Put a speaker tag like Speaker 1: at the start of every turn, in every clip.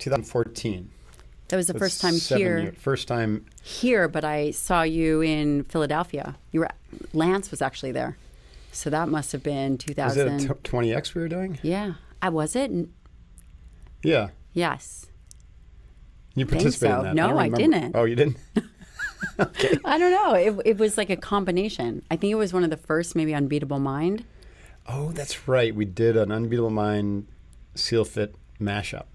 Speaker 1: 2014.
Speaker 2: That was the first time here.
Speaker 1: First time
Speaker 2: here, but I saw you in Philadelphia. Lance was actually there. So that must have been 2000.
Speaker 1: Was it a 20X we were doing?
Speaker 2: Yeah. Was it?
Speaker 1: Yeah.
Speaker 2: Yes.
Speaker 1: You participated in that?
Speaker 2: No, I didn't.
Speaker 1: Oh, you didn't? Okay.
Speaker 2: I don't know. It was like a combination. I think it was one of the first, maybe Unbeatable Mind.
Speaker 1: Oh, that's right. We did an Unbeatable Mind Seal Fit mashup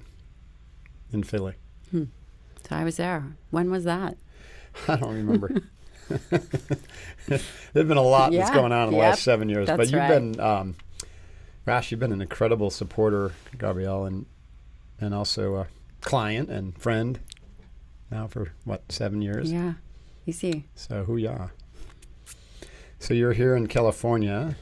Speaker 1: in Philly.
Speaker 2: So I was there. When was that?
Speaker 1: I don't remember. There's been a lot that's going on in the last 7 years. But you've been, you've been an incredible supporter, Gabrielle, and also a client and friend now for, 7 years?
Speaker 2: Yeah, you see.
Speaker 1: So, hoo-yah. So you're here in California.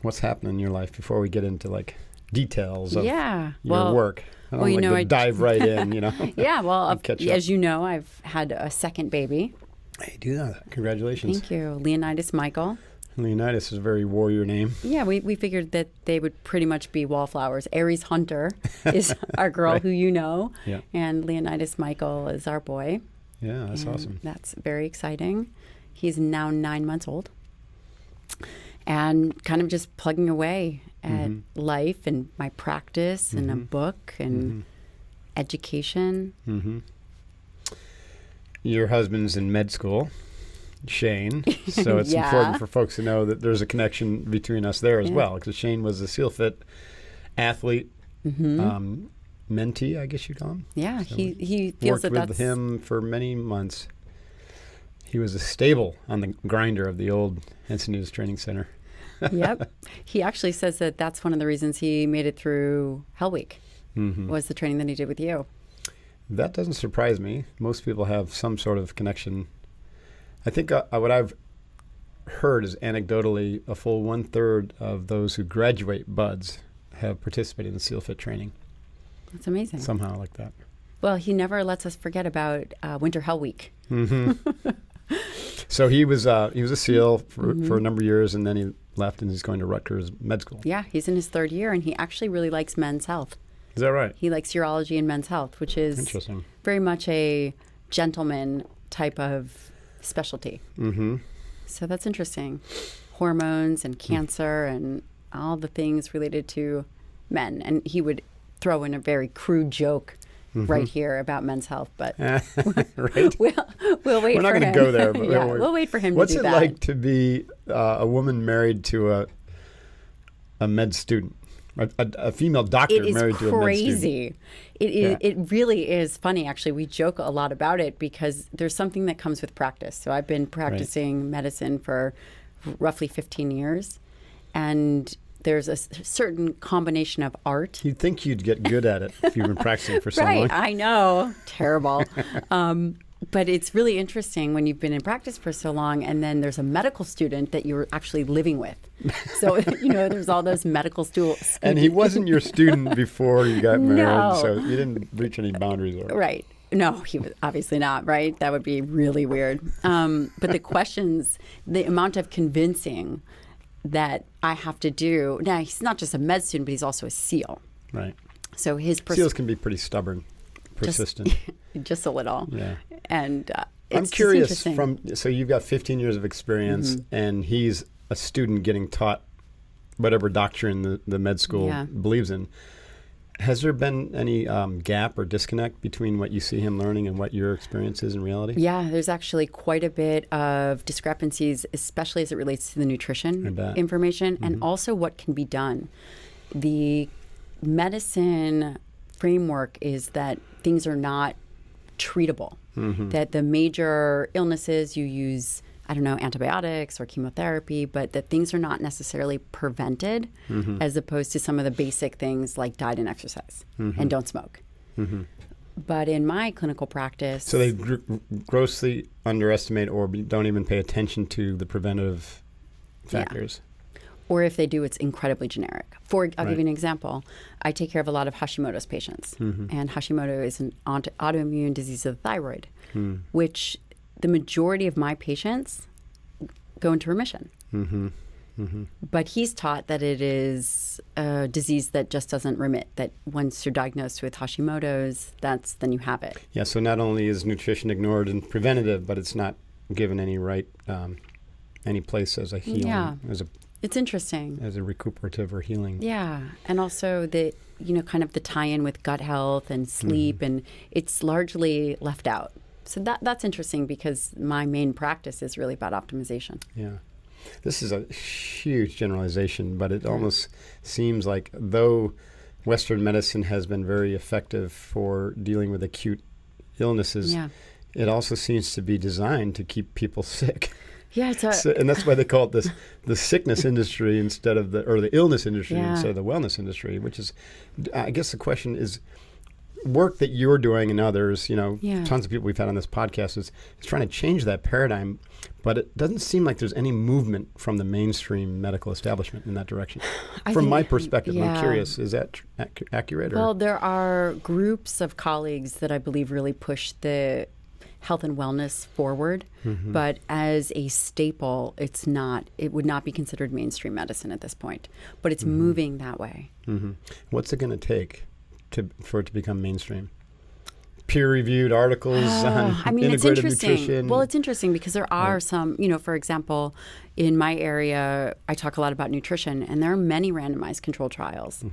Speaker 1: What's happening in your life before we get into, details of your work? I don't to dive right in,
Speaker 2: Yeah, well, as you know, I've had a second baby.
Speaker 1: Hey, do that. Congratulations.
Speaker 2: Thank you. Leonidas Michael.
Speaker 1: Leonidas is a very warrior name.
Speaker 2: Yeah, we figured that they would pretty much be wallflowers. Aries Hunter is our girl
Speaker 1: right.
Speaker 2: who you know,
Speaker 1: yeah.
Speaker 2: and Leonidas Michael is our boy.
Speaker 1: Yeah, that's awesome.
Speaker 2: That's very exciting. He's now 9 months old. And kind of just plugging away at life and my practice and a book and education.
Speaker 1: Your husband's in med school, Shane. So it's important for folks to know that there's a connection between us there as well. Because Shane was a SEAL Fit athlete, mentee, I guess you'd call him.
Speaker 2: Yeah, so he feels
Speaker 1: that that's... Worked with him for many months. He was a stable on the grinder of the old Encinitas Training Center.
Speaker 2: Yep. He actually says that that's one of the reasons he made it through Hell Week, was the training that he did with you.
Speaker 1: That doesn't surprise me. Most people have some sort of connection. I think what I've heard is anecdotally a full 1/3 of those who graduate buds have participated in SEAL Fit training.
Speaker 2: That's amazing.
Speaker 1: Somehow like that.
Speaker 2: Well, he never lets us forget about Winter Hell Week.
Speaker 1: So he was a SEAL for a number of years, and then he left and he's going to Rutgers Med School.
Speaker 2: Yeah, he's in his 3rd year, and he actually really likes men's health.
Speaker 1: Is that right?
Speaker 2: He likes urology and men's health, which is
Speaker 1: interesting.
Speaker 2: Very much a gentleman type of specialty. So that's interesting. Hormones and cancer and all the things related to men. And he would throw in a very crude joke right here about men's health, but
Speaker 1: right.
Speaker 2: we'll wait for him.
Speaker 1: We're not going to go there, but
Speaker 2: we'll wait for him
Speaker 1: What's
Speaker 2: to do that.
Speaker 1: What's it like to be a woman married to a med student? A female doctor married to a med student?
Speaker 2: It is crazy. It really is funny, actually. We joke a lot about it because there's something that comes with practice. So I've been practicing medicine for roughly 15 years, and there's a certain combination of art.
Speaker 1: You'd think you'd get good at it if you've been practicing for so long.
Speaker 2: Right, I know. Terrible. But it's really interesting when you've been in practice for so long, and then there's a medical student that you're actually living with. So, there's all those medical students.
Speaker 1: And he wasn't your student before you got married, so you didn't reach any boundaries.
Speaker 2: Right. No, he was obviously not, right? That would be really weird. But the questions, the amount of convincing that I have to do. Now, he's not just a med student, but he's also a SEAL.
Speaker 1: Right.
Speaker 2: So his
Speaker 1: SEALs can be pretty stubborn, persistent.
Speaker 2: Just a little.
Speaker 1: Yeah.
Speaker 2: And
Speaker 1: I'm curious, so you've got 15 years of experience, and he's a student getting taught whatever doctrine the med school believes in. Has there been any gap or disconnect between what you see him learning and what your experience is in reality?
Speaker 2: Yeah, there's actually quite a bit of discrepancies, especially as it relates to the nutrition information and also what can be done. The medicine framework is that things are not treatable, that the major illnesses you use, antibiotics or chemotherapy, but that things are not necessarily prevented as opposed to some of the basic things like diet and exercise and don't smoke. But in my clinical practice...
Speaker 1: So they grossly underestimate or don't even pay attention to the preventive factors.
Speaker 2: Or if they do, it's incredibly generic. I'll give you an example. I take care of a lot of Hashimoto's patients. And Hashimoto is an autoimmune disease of the thyroid, which the majority of my patients go into remission. But he's taught that it is a disease that just doesn't remit, that once you're diagnosed with Hashimoto's, then you have it.
Speaker 1: Yeah, so not only is nutrition ignored and preventative, but it's not given any any place as a healing,
Speaker 2: it's interesting.
Speaker 1: As a recuperative or healing.
Speaker 2: Yeah, and also kind of the tie-in with gut health and sleep, and it's largely left out. So that's interesting because my main practice is really about optimization.
Speaker 1: Yeah. This is a huge generalization, but it almost seems like though Western medicine has been very effective for dealing with acute illnesses, it also seems to be designed to keep people sick.
Speaker 2: Yeah,
Speaker 1: and that's why they call it the sickness industry instead of the illness industry instead of the wellness industry, which is, I guess the question is, work that you're doing and others, tons of people we've had on this podcast is trying to change that paradigm, but it doesn't seem like there's any movement from the mainstream medical establishment in that direction. From my perspective, I'm curious, is that accurate?
Speaker 2: Well, there are groups of colleagues that I believe really push the health and wellness forward, but as a staple, it would not be considered mainstream medicine at this point, but it's moving that way.
Speaker 1: What's it going to take for it to become mainstream? Peer-reviewed articles on integrated nutrition?
Speaker 2: Well, it's interesting because there are some, for example, in my area, I talk a lot about nutrition, and there are many randomized controlled trials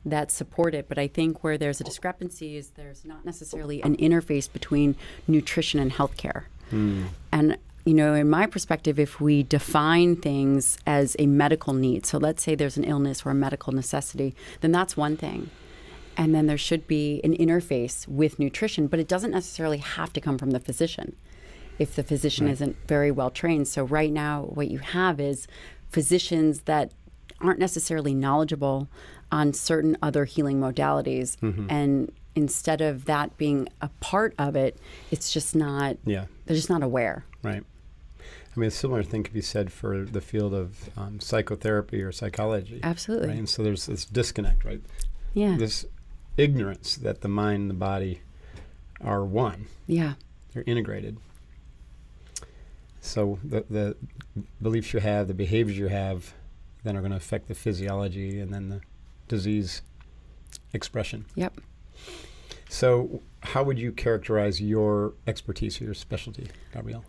Speaker 2: that support it. But I think where there's a discrepancy is there's not necessarily an interface between nutrition and healthcare. And in my perspective, if we define things as a medical need, so let's say there's an illness or a medical necessity, then that's one thing. And then there should be an interface with nutrition, but it doesn't necessarily have to come from the physician if the physician isn't very well trained. So right now, what you have is physicians that aren't necessarily knowledgeable on certain other healing modalities. And instead of that being a part of it, it's just not, they're just not aware.
Speaker 1: Right. I mean, a similar thing could be said for the field of psychotherapy or psychology.
Speaker 2: Absolutely.
Speaker 1: Right? And so there's this disconnect, right?
Speaker 2: Yeah.
Speaker 1: This ignorance that the mind and the body are one.
Speaker 2: Yeah.
Speaker 1: They're integrated. So the beliefs you have, the behaviors you have, then are going to affect the physiology and then the disease expression.
Speaker 2: Yep.
Speaker 1: So how would you characterize your expertise or your specialty, Gabrielle?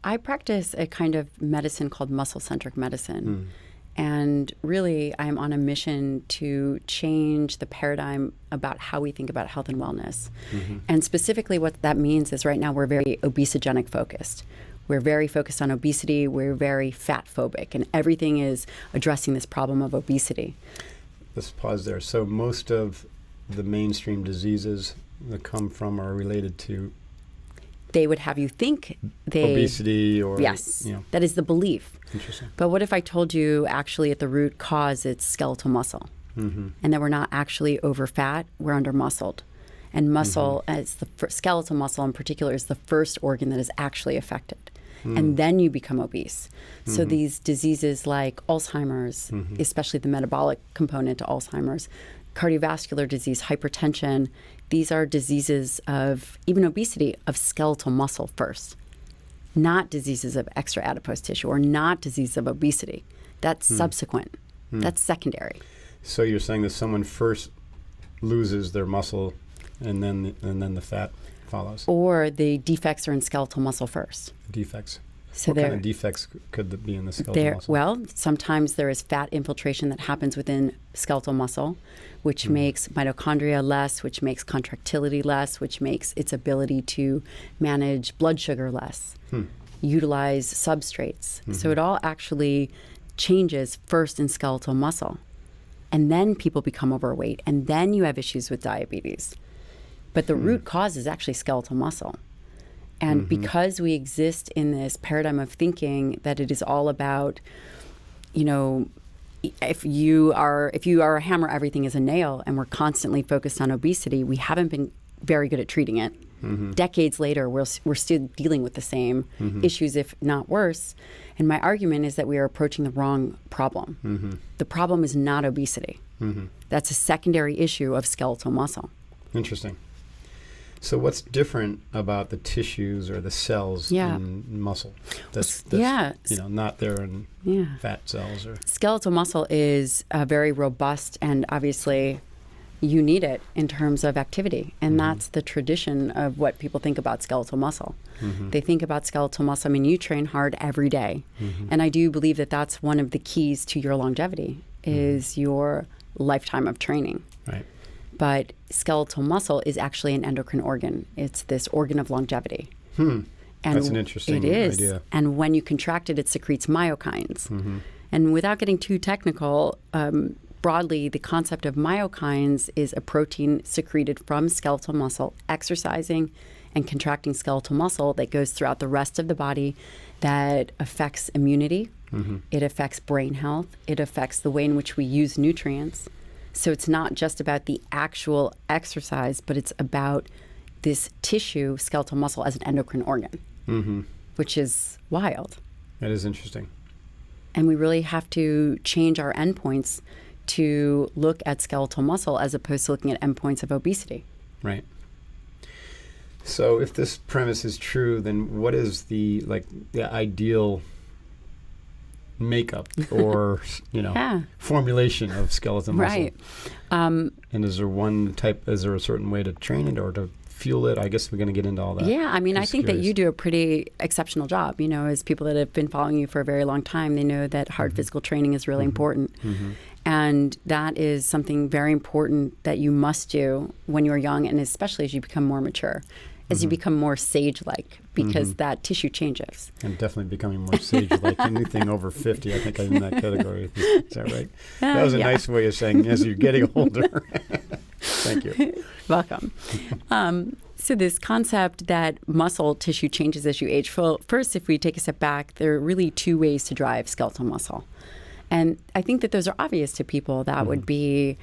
Speaker 2: I practice a kind of medicine called muscle-centric medicine. And really, I'm on a mission to change the paradigm about how we think about health and wellness. And specifically what that means is right now we're very obesogenic focused. We're very focused on obesity. We're very fat phobic. And everything is addressing this problem of obesity.
Speaker 1: Let's pause there. So most of the mainstream diseases that come from are related to...
Speaker 2: They would have you think
Speaker 1: obesity or...
Speaker 2: Yes, that is the belief.
Speaker 1: Interesting.
Speaker 2: But what if I told you actually at the root cause it's skeletal muscle? And that we're not actually over fat, we're under muscled. And muscle, as the skeletal muscle in particular, is the first organ that is actually affected. And then you become obese. So these diseases like Alzheimer's, especially the metabolic component to Alzheimer's, cardiovascular disease, hypertension, these are diseases of, even obesity, of skeletal muscle first. Not diseases of extra adipose tissue or not disease of obesity. That's subsequent. That's secondary.
Speaker 1: So you're saying that someone first loses their muscle and then the fat follows?
Speaker 2: Or the defects are in skeletal muscle first.
Speaker 1: Defects.
Speaker 2: So
Speaker 1: what kind of defects could be in the skeletal muscle?
Speaker 2: Well, sometimes there is fat infiltration that happens within skeletal muscle, which makes mitochondria less, which makes contractility less, which makes its ability to manage blood sugar less, utilize substrates. So it all actually changes first in skeletal muscle. And then people become overweight, and then you have issues with diabetes. But the root cause is actually skeletal muscle. And because we exist in this paradigm of thinking that it is all about, if you are a hammer, everything is a nail, and we're constantly focused on obesity, we haven't been very good at treating it. Decades later, we're still dealing with the same issues, if not worse. And my argument is that we are approaching the wrong problem. The problem is not obesity. That's a secondary issue of skeletal muscle.
Speaker 1: Interesting. So what's different about the tissues or the cells in muscle that's not there in fat cells? Or
Speaker 2: skeletal muscle is very robust, and obviously you need it in terms of activity. And that's the tradition of what people think about skeletal muscle. They think about skeletal muscle. I mean, you train hard every day. And I do believe that that's one of the keys to your longevity is your lifetime of training.
Speaker 1: Right.
Speaker 2: But skeletal muscle is actually an endocrine organ. It's this organ of longevity. And
Speaker 1: that's an interesting idea.
Speaker 2: And when you contract it, it secretes myokines. And without getting too technical, broadly, the concept of myokines is a protein secreted from skeletal muscle, exercising and contracting skeletal muscle that goes throughout the rest of the body that affects immunity. It affects brain health. It affects the way in which we use nutrients. So it's not just about the actual exercise, but it's about this tissue, skeletal muscle, as an endocrine organ, which is wild.
Speaker 1: That is interesting.
Speaker 2: And we really have to change our endpoints to look at skeletal muscle as opposed to looking at endpoints of obesity.
Speaker 1: Right. So if this premise is true, then what is the ideal makeup or formulation of skeletal muscle?
Speaker 2: Right.
Speaker 1: And is there a certain way to train it or to fuel it? I guess we're going to get into all that.
Speaker 2: Yeah, I mean, I think that you do a pretty exceptional job. As people that have been following you for a very long time, they know that hard physical training is really important. And that is something very important that you must do when you're young, and especially as you become more mature, as you become more sage-like, because that tissue changes.
Speaker 1: I'm definitely becoming more sage-like. Anything over 50, I think I'm in that category. Is that right? That was a nice way of saying as you're getting older. Thank you.
Speaker 2: Welcome. So this concept that muscle tissue changes as you age. Well, first, if we take a step back, there are really two ways to drive skeletal muscle. And I think that those are obvious to people. That would be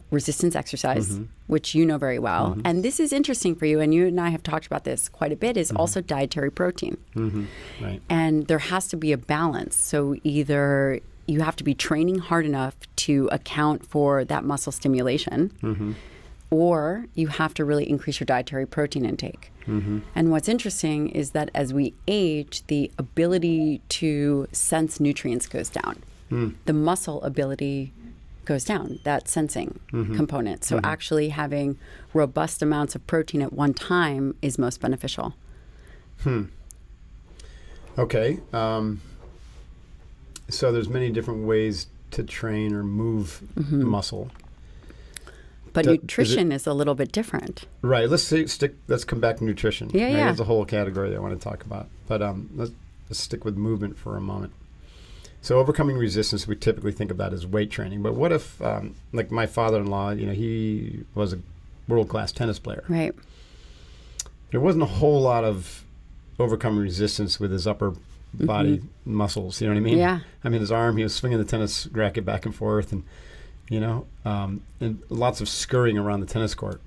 Speaker 2: resistance exercise, which you know very well. And this is interesting for you, and you and I have talked about this quite a bit, is also dietary protein.
Speaker 1: Right.
Speaker 2: And there has to be a balance. So either you have to be training hard enough to account for that muscle stimulation, or you have to really increase your dietary protein intake. And what's interesting is that as we age, the ability to sense nutrients goes down. The muscle ability goes down, that sensing component. So actually having robust amounts of protein at one time is most beneficial.
Speaker 1: Okay. So there's many different ways to train or move muscle.
Speaker 2: But nutrition is a little bit different.
Speaker 1: Right. Let's come back to nutrition.
Speaker 2: Yeah.
Speaker 1: There's a whole category that I want to talk about. But let's stick with movement for a moment. So overcoming resistance, we typically think of that as weight training. But what if, like my father-in-law, he was a world-class tennis player.
Speaker 2: Right.
Speaker 1: There wasn't a whole lot of overcoming resistance with his upper body muscles. You know what I mean?
Speaker 2: Yeah.
Speaker 1: I mean, his arm, he was swinging the tennis racket back and forth and lots of scurrying around the tennis court.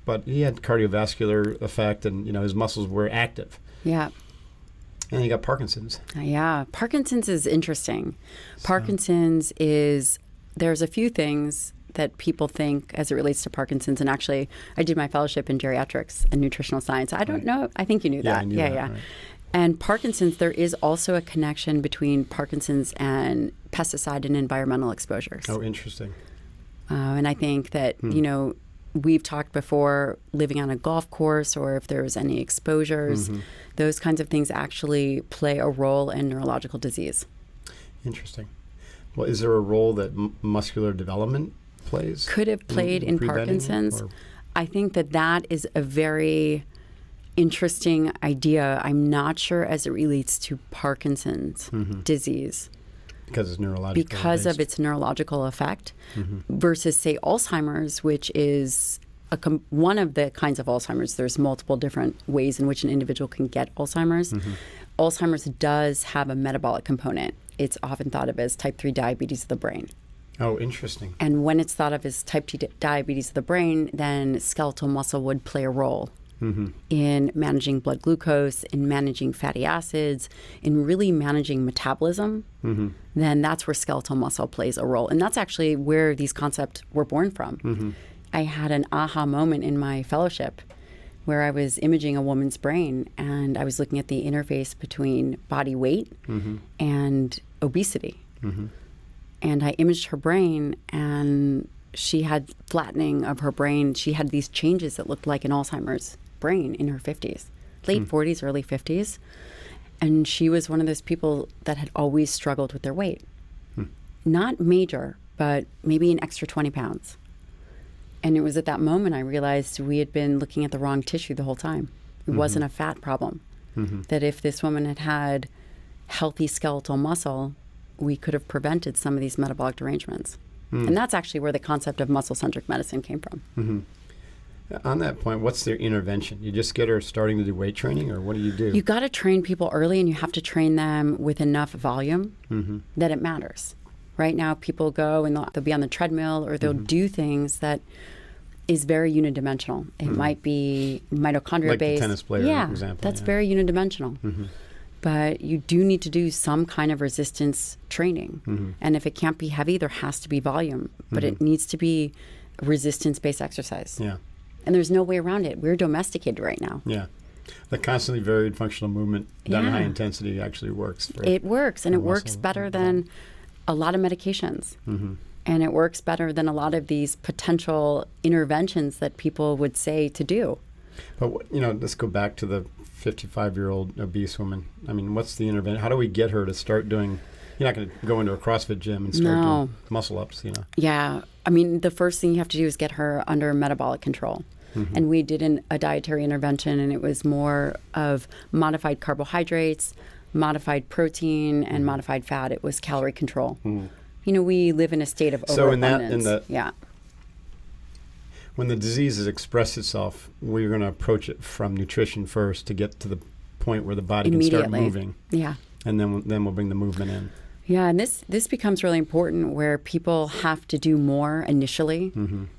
Speaker 1: But he had cardiovascular effect and, his muscles were active.
Speaker 2: Yeah.
Speaker 1: And he got Parkinson's.
Speaker 2: Yeah. Parkinson's is interesting. Parkinson's there's a few things that people think as it relates to Parkinson's. And actually, I did my fellowship in geriatrics and nutritional science. I don't know. I think you knew that.
Speaker 1: I knew that. Right.
Speaker 2: And Parkinson's, there is also a connection between Parkinson's and pesticide and environmental exposures.
Speaker 1: Oh, interesting.
Speaker 2: And I think that, we've talked before, living on a golf course or if there's any exposures, those kinds of things actually play a role in neurological disease.
Speaker 1: Interesting. Well, is there a role that muscular development plays?
Speaker 2: Could have played in Parkinson's. I think that is a very interesting idea. I'm not sure as it relates to Parkinson's disease.
Speaker 1: Because it's neurological.
Speaker 2: Because of its neurological effect versus, say, Alzheimer's, which is one of the kinds of Alzheimer's. There's multiple different ways in which an individual can get Alzheimer's. Alzheimer's does have a metabolic component. It's often thought of as type 3 diabetes of the brain.
Speaker 1: Oh, interesting.
Speaker 2: And when it's thought of as type 2 diabetes of the brain, then skeletal muscle would play a role in managing blood glucose, in managing fatty acids, in really managing metabolism, then that's where skeletal muscle plays a role. And that's actually where these concepts were born from. I had an aha moment in my fellowship where I was imaging a woman's brain, and I was looking at the interface between body weight and obesity. And I imaged her brain, and she had flattening of her brain. She had these changes that looked like an Alzheimer's brain in her 50s, late 40s, early 50s. And she was one of those people that had always struggled with their weight. Not major, but maybe an extra 20 pounds. And it was at that moment I realized we had been looking at the wrong tissue the whole time. It wasn't a fat problem. That if this woman had had healthy skeletal muscle, we could have prevented some of these metabolic derangements. And that's actually where the concept of muscle-centric medicine came from.
Speaker 1: On that point, what's their intervention? You just get her starting to do weight training, or what do you do?
Speaker 2: You got to train people early, and you have to train them with enough volume that it matters. Right now, people go and they'll be on the treadmill, or they'll do things that is very unidimensional. It might be mitochondria-based.
Speaker 1: Like the tennis player example.
Speaker 2: That's very unidimensional. But you do need to do some kind of resistance training. And if it can't be heavy, there has to be volume. But it needs to be resistance-based exercise. And there's no way around it. We're domesticated right now.
Speaker 1: The constantly varied functional movement done at high intensity actually works.
Speaker 2: It works, and it works better than a lot of medications. And it works better than a lot of these potential interventions that people would say to do.
Speaker 1: But, let's go back to the 55-year-old obese woman. I mean, what's the intervention? How do we get her to start doing? You're not going to go into a CrossFit gym and start doing muscle ups,
Speaker 2: Yeah. I mean, the first thing you have to do is get her under metabolic control. And we did a dietary intervention, and it was more of modified carbohydrates, modified protein, and modified fat. It was calorie control. We live in a state of overabundance.
Speaker 1: When the disease has expressed itself, we're going to approach it from nutrition first to get to the point where the body can start moving. And then we'll bring the movement in.
Speaker 2: Yeah, and this becomes really important, where people have to do more initially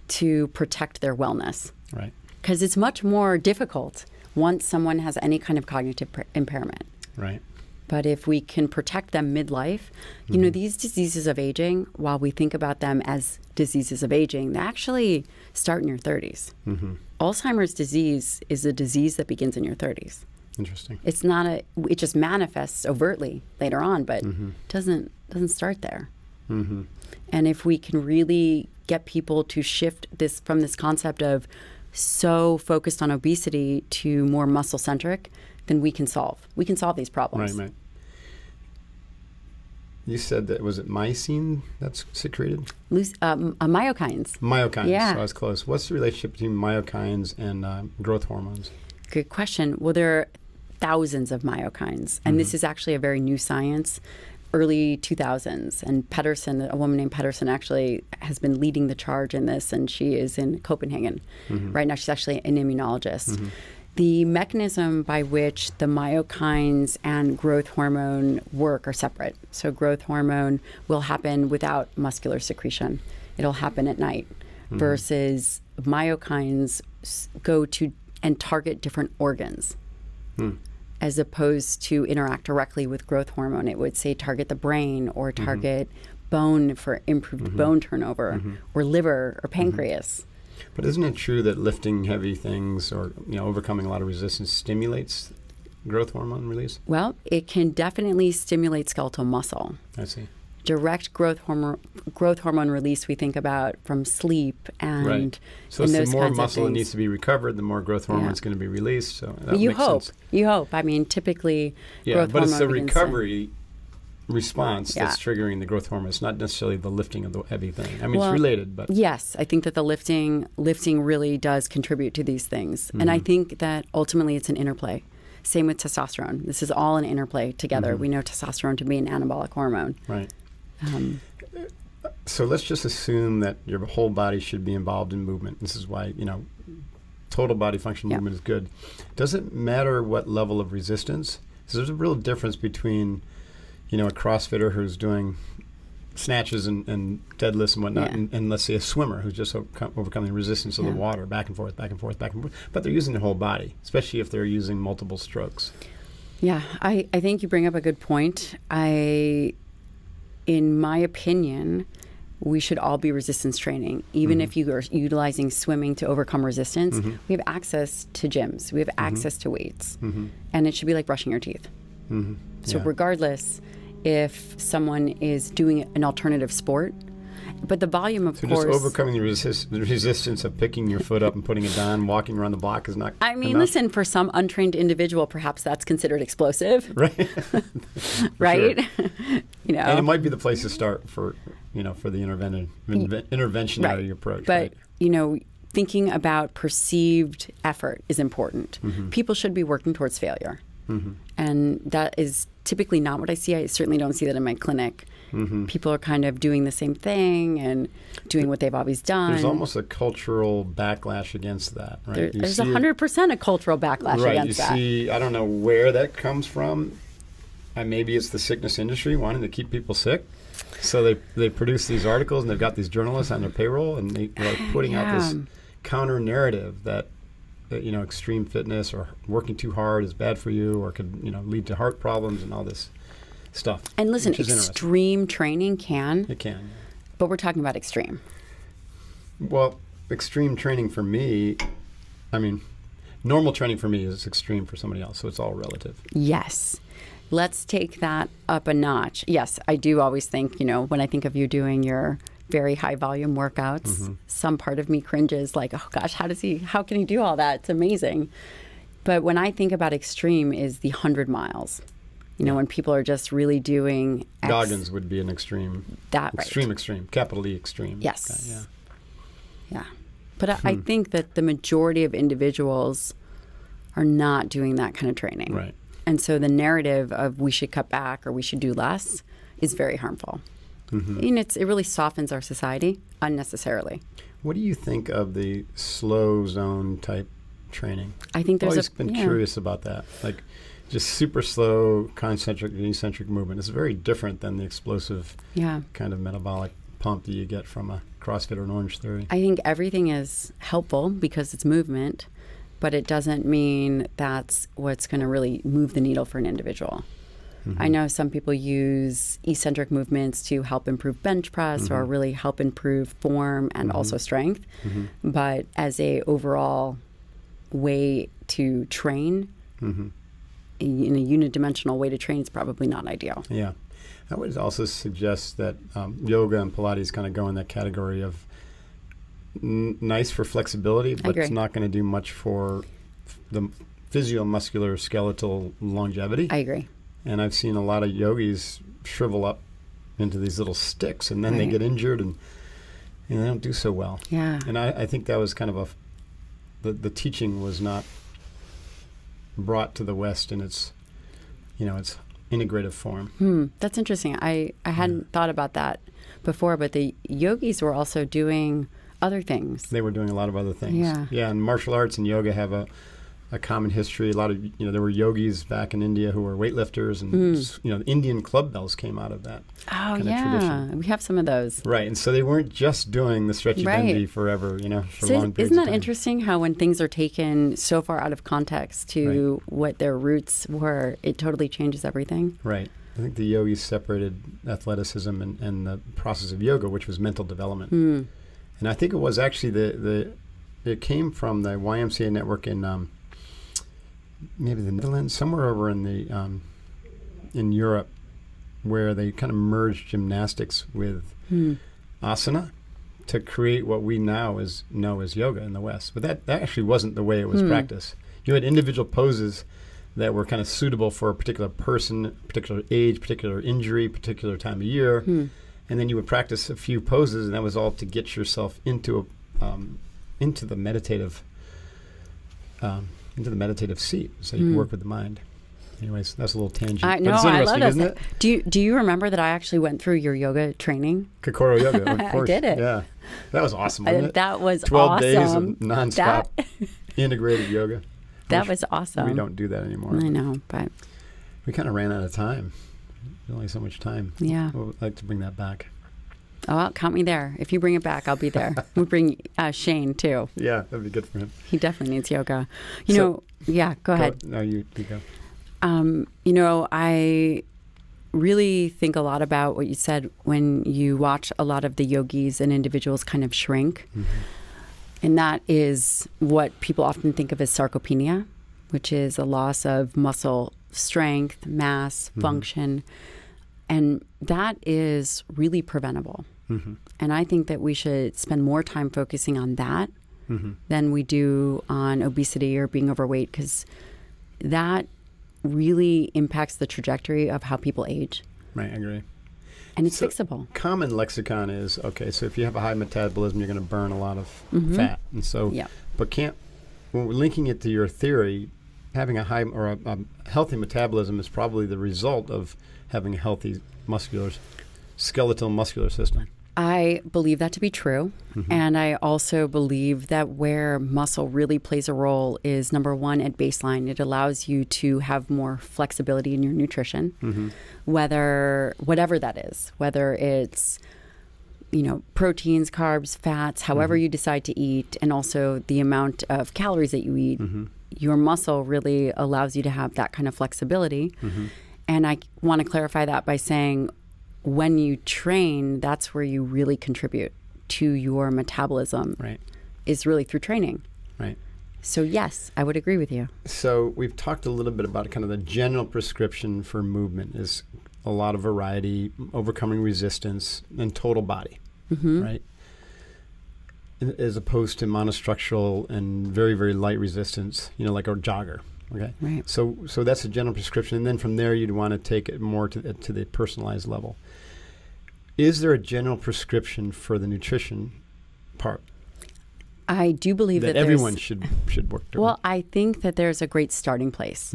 Speaker 2: to protect their wellness.
Speaker 1: Right.
Speaker 2: Because it's much more difficult once someone has any kind of cognitive impairment.
Speaker 1: Right.
Speaker 2: But if we can protect them midlife, these diseases of aging, while we think about them as diseases of aging, they actually start in your 30s. Alzheimer's disease is a disease that begins in your 30s.
Speaker 1: Interesting.
Speaker 2: It's not it just manifests overtly later on, but doesn't start there. And if we can really get people to shift this from this concept of so focused on obesity to more muscle-centric, then we can solve these problems.
Speaker 1: Right. You said that, was it myosin that's secreted?
Speaker 2: Myokines.
Speaker 1: Myokines.
Speaker 2: Yeah.
Speaker 1: So I was close. What's the relationship between myokines and growth hormones?
Speaker 2: Good question. Well, there are thousands of myokines, and this is actually a very new science, early 2000s. And Pedersen, a woman named Pedersen, actually has been leading the charge in this, and she is in Copenhagen. Right now, she's actually an immunologist. The mechanism by which the myokines and growth hormone work are separate. So growth hormone will happen without muscular secretion. It'll happen at night, versus myokines go to and target different organs. As opposed to interact directly with growth hormone. It would say target the brain, or target bone for improved bone turnover, or liver or pancreas.
Speaker 1: But isn't it true that lifting heavy things or overcoming a lot of resistance stimulates growth hormone release?
Speaker 2: Well, it can definitely stimulate skeletal muscle.
Speaker 1: I see.
Speaker 2: Direct growth hormone release we think about from sleep and
Speaker 1: right. So it's the more muscle that needs to be recovered, the more growth hormone is going to be released. So that
Speaker 2: you
Speaker 1: makes
Speaker 2: hope.
Speaker 1: Sense.
Speaker 2: You hope. I mean, typically growth hormone.
Speaker 1: But it's the recovery response that's triggering the growth hormone. It's not necessarily the lifting of the heavy thing. I mean, it's related, but
Speaker 2: yes, I think that the lifting really does contribute to these things, and I think that ultimately it's an interplay. Same with testosterone. This is all an interplay together. We know testosterone to be an anabolic hormone.
Speaker 1: Right. So let's just assume that your whole body should be involved in movement. This is why, total body function movement is good. Does it matter what level of resistance? So there's a real difference between, a CrossFitter who's doing snatches and deadlifts and whatnot, and let's say a swimmer who's just overcoming the resistance of the water, back and forth, back and forth, back and forth. But they're using their whole body, especially if they're using multiple strokes.
Speaker 2: Yeah, I think you bring up a good point. In my opinion, we should all be resistance training. Even if you are utilizing swimming to overcome resistance, we have access to gyms. We have access to weights. And it should be like brushing your teeth. So regardless if someone is doing an alternative sport, but the volume, of course...
Speaker 1: So just overcoming the resistance of picking your foot up and putting it down, walking around the block is not
Speaker 2: I mean,
Speaker 1: enough.
Speaker 2: Listen, for some untrained individual, perhaps that's considered explosive.
Speaker 1: Right.
Speaker 2: Right?
Speaker 1: Sure. And it might be the place to start for the interventionary approach.
Speaker 2: But, thinking about perceived effort is important. People should be working towards failure. And that is typically not what I see. I certainly don't see that in my clinic. People are kind of doing the same thing and doing what they've always done.
Speaker 1: There's almost a cultural backlash against that, right?
Speaker 2: There's 100% a cultural backlash against that.
Speaker 1: I don't know where that comes from. Maybe it's the sickness industry wanting to keep people sick. So they produce these articles and they've got these journalists on their payroll and they're putting out this counter narrative that extreme fitness or working too hard is bad for you or could lead to heart problems and all this stuff.
Speaker 2: And listen, extreme training can.
Speaker 1: It can.
Speaker 2: But we're talking about extreme.
Speaker 1: Well, extreme training for me, normal training for me is extreme for somebody else, so it's all relative.
Speaker 2: Yes. Let's take that up a notch. Yes, I do always think, when I think of you doing your very high volume workouts, some part of me cringes like, oh gosh, how can he do all that? It's amazing. But when I think about extreme is the 100 miles. When people are just really doing...
Speaker 1: Goggins would be an extreme. Extreme, capital E extreme.
Speaker 2: Yes. Okay, yeah. But I think that the majority of individuals are not doing that kind of training.
Speaker 1: Right.
Speaker 2: And so the narrative of we should cut back or we should do less is very harmful. It really softens our society unnecessarily.
Speaker 1: What do you think of the slow zone type training?
Speaker 2: I think
Speaker 1: I've always been curious about that. Like just super slow concentric and eccentric movement. It's very different than the explosive kind of metabolic pump that you get from a CrossFit or an Orange Theory.
Speaker 2: I think everything is helpful because it's movement, but it doesn't mean that's what's going to really move the needle for an individual. I know some people use eccentric movements to help improve bench press or really help improve form and also strength. But as a overall way to train, in a unidimensional way to train, it's probably not ideal.
Speaker 1: Yeah. I would also suggest that yoga and Pilates kind of go in that category of nice for flexibility, but it's not going to do much for the physiomuscular skeletal longevity.
Speaker 2: I agree.
Speaker 1: And I've seen a lot of yogis shrivel up into these little sticks, and then they get injured, and they don't do so well.
Speaker 2: Yeah.
Speaker 1: And I think that was kind of the teaching was not brought to the West in its integrative form.
Speaker 2: That's interesting. I hadn't thought about that before, but the yogis were also doing other things.
Speaker 1: They were doing a lot of other things. Yeah, and martial arts and yoga have a common history. A lot of, there were yogis back in India who were weightlifters, and, Indian club bells came out of that kind of tradition.
Speaker 2: We have some of those.
Speaker 1: Right, and so they weren't just doing the stretchy bendy forever, for long periods of time.
Speaker 2: Isn't that interesting how when things are taken so far out of context to what their roots were, it totally changes everything?
Speaker 1: Right. I think the yogis separated athleticism and the process of yoga, which was mental development. And I think it was actually it came from the YMCA network in maybe the Netherlands, somewhere over in Europe, where they kind of merged gymnastics with asana to create what we now know as yoga in the West. But that actually wasn't the way it was practiced. You had individual poses that were kind of suitable for a particular person, particular age, particular injury, particular time of year. And then you would practice a few poses, and that was all to get yourself into the meditative seat, so you can work with the mind. Anyways, that's a little tangent.
Speaker 2: I love it, isn't it? Do you remember that I actually went through your yoga training?
Speaker 1: Kokoro yoga, of course.
Speaker 2: I did it.
Speaker 1: Yeah, that was awesome, wasn't it?
Speaker 2: That was
Speaker 1: 12
Speaker 2: awesome.
Speaker 1: days of nonstop integrated yoga.
Speaker 2: That was awesome.
Speaker 1: We don't do that anymore.
Speaker 2: I know, but
Speaker 1: we kind of ran out of time. There's only so much time.
Speaker 2: Yeah.
Speaker 1: We'd like to bring that back.
Speaker 2: Oh, well, count me there. If you bring it back, I'll be there. We'll bring Shane, too.
Speaker 1: Yeah, that'd be good for him.
Speaker 2: He definitely needs yoga. Go ahead.
Speaker 1: No, you go.
Speaker 2: really think a lot about what you said when you watch a lot of the yogis and individuals kind of shrink. Mm-hmm. And that is what people often think of as sarcopenia, which is a loss of muscle strength, mass, function. And that is really preventable. Mm-hmm. And I think that we should spend more time focusing on that than we do on obesity or being overweight, because that really impacts the trajectory of how people age.
Speaker 1: Right, I agree.
Speaker 2: And it's fixable.
Speaker 1: Common lexicon is, okay, so if you have a high metabolism, you're going to burn a lot of fat. And so, but when we're linking it to your theory, having a high or a healthy metabolism is probably the result of having a healthy skeletal muscular system.
Speaker 2: I believe that to be true. And I also believe that where muscle really plays a role is, number one, at baseline. It allows you to have more flexibility in your nutrition, whatever that is, whether it's, proteins, carbs, fats, however you decide to eat, and also the amount of calories that you eat. Your muscle really allows you to have that kind of flexibility. And I want to clarify that by saying, when you train, that's where you really contribute to your metabolism.
Speaker 1: Right.
Speaker 2: Is really through training.
Speaker 1: Right.
Speaker 2: So yes, I would agree with you.
Speaker 1: So we've talked a little bit about kind of the general prescription for movement is a lot of variety, overcoming resistance, and total body, right? As opposed to monostructural and very, very light resistance, like a jogger. Okay.
Speaker 2: Right.
Speaker 1: So that's a general prescription, and then from there you'd want to take it more to the personalized level. Is there a general prescription for the nutrition part?
Speaker 2: I do believe that
Speaker 1: everyone should work towards.
Speaker 2: Well, I think that there's a great starting place,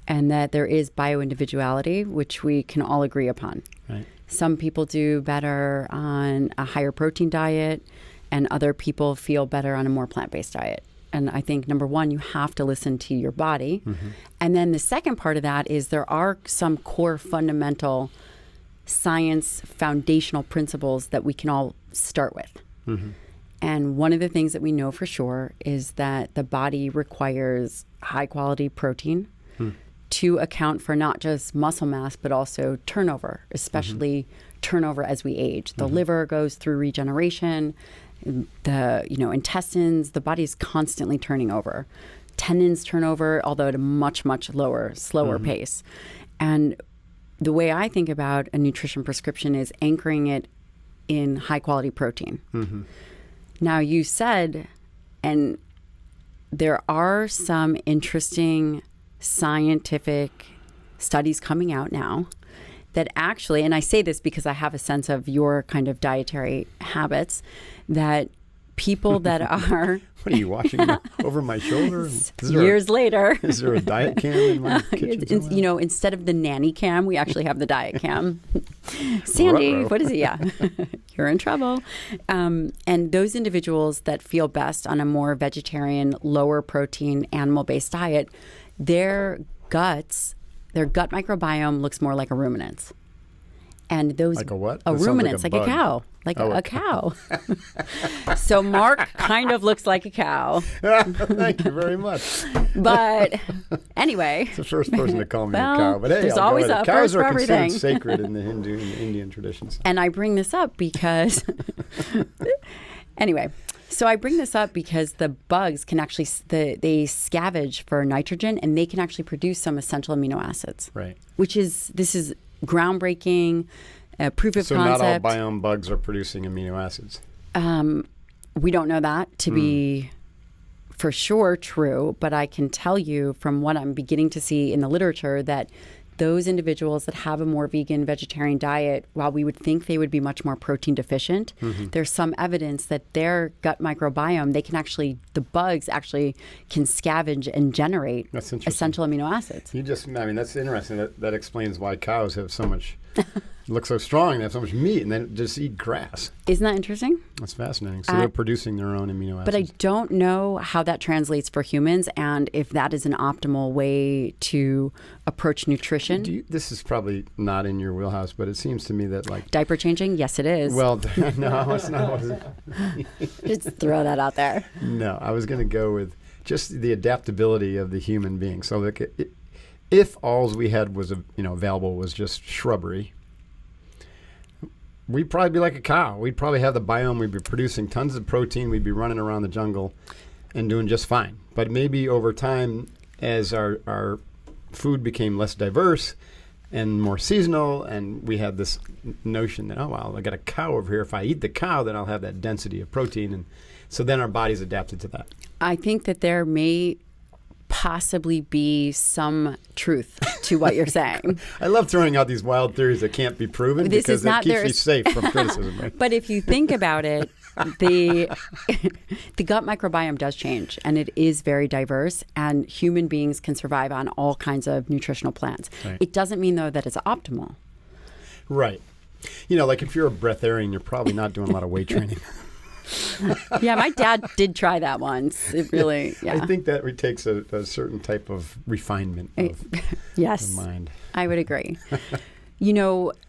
Speaker 2: and that there is bioindividuality, which we can all agree upon.
Speaker 1: Right.
Speaker 2: Some people do better on a higher protein diet, and other people feel better on a more plant-based diet. And I think, number one, you have to listen to your body. And then the second part of that is there are some core fundamental science foundational principles that we can all start with. And one of the things that we know for sure is that the body requires high quality protein to account for not just muscle mass, but also turnover, especially turnover as we age. The liver goes through regeneration. The intestines, the body's constantly turning over. Tendons turn over, although at a much, much slower pace. And the way I think about a nutrition prescription is anchoring it in high quality protein. Now, you said, and there are some interesting scientific studies coming out now that actually, and I say this because I have a sense of your kind of dietary habits, that people that are...
Speaker 1: What are you watching over my shoulder?
Speaker 2: Years later.
Speaker 1: Is there a diet cam in my kitchen?
Speaker 2: Instead of the nanny cam, we actually have the diet cam. Sandy,
Speaker 1: Ruh-roh.
Speaker 2: What is it? Yeah, you're in trouble. And those individuals that feel best on a more vegetarian, lower protein, animal-based diet, their gut microbiome looks more like a ruminant's. And those
Speaker 1: like a what?
Speaker 2: A ruminant's, like a cow. A cow. So Mark kind of looks like a cow.
Speaker 1: Thank you very much.
Speaker 2: But anyway.
Speaker 1: It's the first person to call me a cow. But hey,
Speaker 2: there's always a
Speaker 1: cows
Speaker 2: first for
Speaker 1: are
Speaker 2: everything.
Speaker 1: Considered sacred in the Hindu and Indian traditions.
Speaker 2: And I bring this up because anyway. So I bring this up because the bugs can actually, they scavenge for nitrogen, and they can actually produce some essential amino acids.
Speaker 1: Right.
Speaker 2: This is groundbreaking, proof of concept.
Speaker 1: So not all biome bugs are producing amino acids?
Speaker 2: We don't know that to be for sure true, but I can tell you from what I'm beginning to see in the literature that those individuals that have a more vegan, vegetarian diet, while we would think they would be much more protein deficient, there's some evidence that their gut microbiome, the bugs actually can scavenge and generate essential amino acids.
Speaker 1: That's interesting. That explains why cows have so much, look so strong, they have so much meat, and they just eat grass.
Speaker 2: Isn't that interesting?
Speaker 1: That's fascinating. So they're producing their own amino acids.
Speaker 2: But I don't know how that translates for humans, and if that is an optimal way to approach nutrition.
Speaker 1: This is probably not in your wheelhouse, but it seems to me that
Speaker 2: diaper changing? Yes, it is.
Speaker 1: Well, no, it's not.
Speaker 2: Just throw that out there.
Speaker 1: No, I was going to go with just the adaptability of the human being. So if all we had was available was just shrubbery, we'd probably be like a cow. We'd probably have the biome. We'd be producing tons of protein. We'd be running around the jungle and doing just fine. But maybe over time, as our food became less diverse and more seasonal, and we had this notion that, oh, well, I got a cow over here. If I eat the cow, then I'll have that density of protein. And so then our bodies adapted to that. I
Speaker 2: think that there may possibly be some truth to what you're saying.
Speaker 1: I love throwing out these wild theories that can't be proven because it keeps you safe from criticism. Right?
Speaker 2: But if you think about it, the gut microbiome does change, and it is very diverse, and human beings can survive on all kinds of nutritional plans. Right. It doesn't mean, though, that it's optimal.
Speaker 1: Right. Like if you're a breatharian, you're probably not doing a lot of weight training.
Speaker 2: Yeah, my dad did try that once. It really,
Speaker 1: I think that takes a certain type of refinement of
Speaker 2: yes,
Speaker 1: the mind.
Speaker 2: I would agree.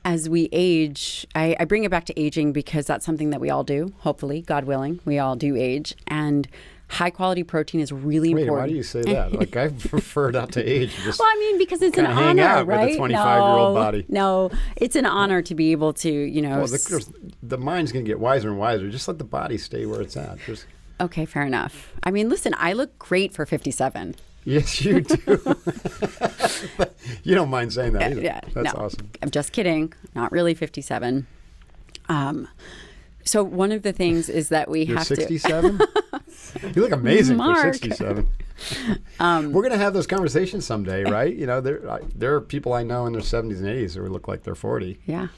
Speaker 2: As we age, I bring it back to aging because that's something that we all do, hopefully, God willing. We all do age. And high-quality protein is really important.
Speaker 1: Why do you say that? Like, I prefer not to age.
Speaker 2: Just because it's an honor,
Speaker 1: hang out
Speaker 2: right?
Speaker 1: with a 25-year-old body.
Speaker 2: No, it's an honor to be able to,
Speaker 1: Well, the mind's going to get wiser and wiser. Just let the body stay where it's at.
Speaker 2: Okay, fair enough. Listen, I look great for 57.
Speaker 1: Yes, you do. But you don't mind saying that either.
Speaker 2: Yeah,
Speaker 1: That's awesome.
Speaker 2: I'm just kidding. Not really 57. So one of the things is that
Speaker 1: You're
Speaker 2: have
Speaker 1: 67? You look amazing
Speaker 2: Mark.
Speaker 1: for 67. We're going to have those conversations someday, right? There are people I know in their 70s and 80s who look like they're 40.
Speaker 2: Yeah.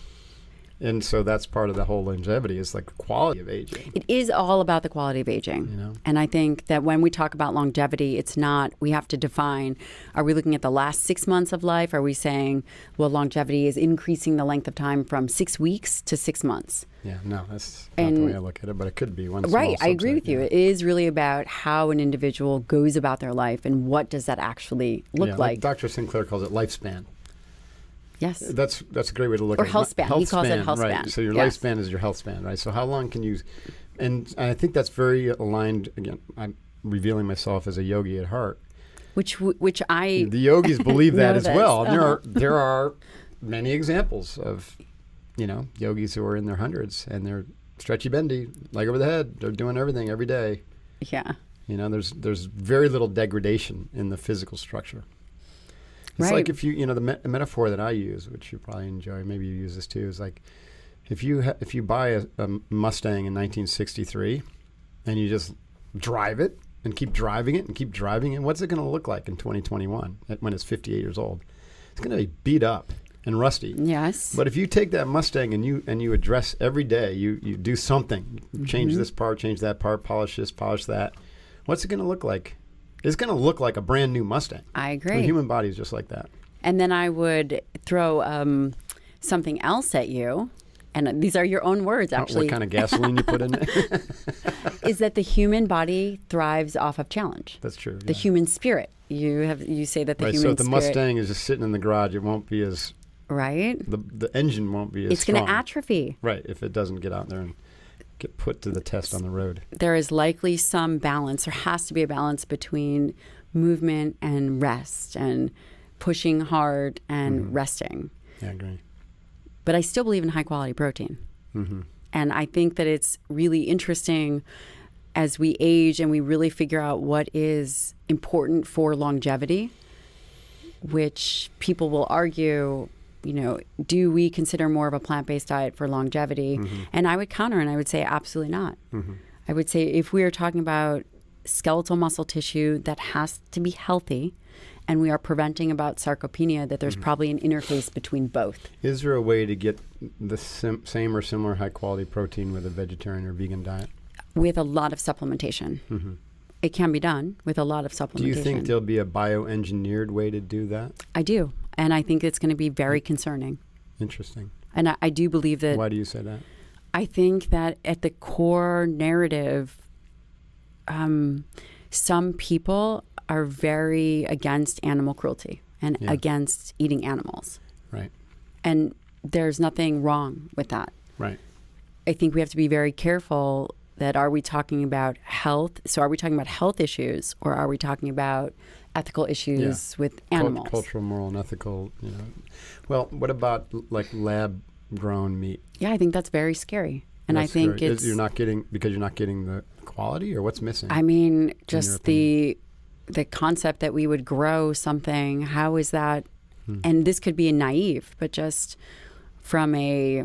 Speaker 1: And so that's part of the whole longevity is like the quality of aging.
Speaker 2: It is all about the quality of aging. And I think that when we talk about longevity, it's not, we have to define, are we looking at the last 6 months of life? Are we saying, well, longevity is increasing the length of time from 6 weeks to 6 months?
Speaker 1: Yeah, no, that's not the way I look at it, but it could be one.
Speaker 2: Right, I agree with you. It is really about how an individual goes about their life and what does that actually look like.
Speaker 1: Dr. Sinclair calls it lifespan.
Speaker 2: Yes.
Speaker 1: That's a great way to look at it.
Speaker 2: Or health span. He calls it health span.
Speaker 1: Right. So your lifespan is your health span, right? So how long can you, and I think that's very aligned, again, I'm revealing myself as a yogi at heart.
Speaker 2: The
Speaker 1: yogis believe that as well. And there are many examples of, yogis who are in their hundreds and they're stretchy bendy, leg over the head. They're doing everything every day.
Speaker 2: Yeah.
Speaker 1: There's very little degradation in the physical structure. It's like if you, the metaphor that I use, which you probably enjoy, maybe you use this too, is like if you buy a Mustang in 1963 and you just drive it and keep driving it and keep driving it, what's it going to look like in 2021 when it's 58 years old? It's going to be beat up and rusty.
Speaker 2: Yes.
Speaker 1: But if you take that Mustang and you address every day, you do something, change this part, change that part, polish this, polish that, what's it going to look like? It's going to look like a brand new Mustang.
Speaker 2: I agree.
Speaker 1: The human body is just like that.
Speaker 2: And then I would throw something else at you, and these are your own words, actually.
Speaker 1: What kind of gasoline you put in it?
Speaker 2: Is that the human body thrives off of challenge.
Speaker 1: That's true.
Speaker 2: The human spirit. You say that the human spirit.
Speaker 1: So if the Mustang is just sitting in the garage, it won't be as...
Speaker 2: Right.
Speaker 1: The engine won't be as
Speaker 2: It's going to atrophy.
Speaker 1: Right, if it doesn't get out there and get put to the test on the road.
Speaker 2: There is likely some balance. There has to be a balance between movement and rest and pushing hard and resting.
Speaker 1: Yeah, I agree.
Speaker 2: But I still believe in high quality protein. And I think that it's really interesting as we age and we really figure out what is important for longevity, which people will argue, do we consider more of a plant-based diet for longevity? And I would counter and I would say absolutely not. I would say if we are talking about skeletal muscle tissue that has to be healthy and we are preventing about sarcopenia, that there's probably an interface between both.
Speaker 1: Is there a way to get the same or similar high-quality protein with a vegetarian or vegan diet?
Speaker 2: With a lot of supplementation. It can be done with a lot of supplementation.
Speaker 1: Do you think there'll be a bioengineered way to do that?
Speaker 2: I do. And I think it's going to be very concerning.
Speaker 1: Interesting.
Speaker 2: And I do believe that...
Speaker 1: Why do you say that?
Speaker 2: I think that at the core narrative, some people are very against animal cruelty and against eating animals.
Speaker 1: Right.
Speaker 2: And there's nothing wrong with that.
Speaker 1: Right.
Speaker 2: I think we have to be very careful that are we talking about health? So are we talking about health issues, or are we talking about ethical issues with animals?
Speaker 1: Cultural, moral, and ethical, Well, what about like lab-grown meat?
Speaker 2: Yeah, I think that's very scary. And I think
Speaker 1: scary.
Speaker 2: it's...
Speaker 1: You're not getting the quality, or what's missing?
Speaker 2: I mean, just the concept that we would grow something, how is that? And this could be naive, but just from a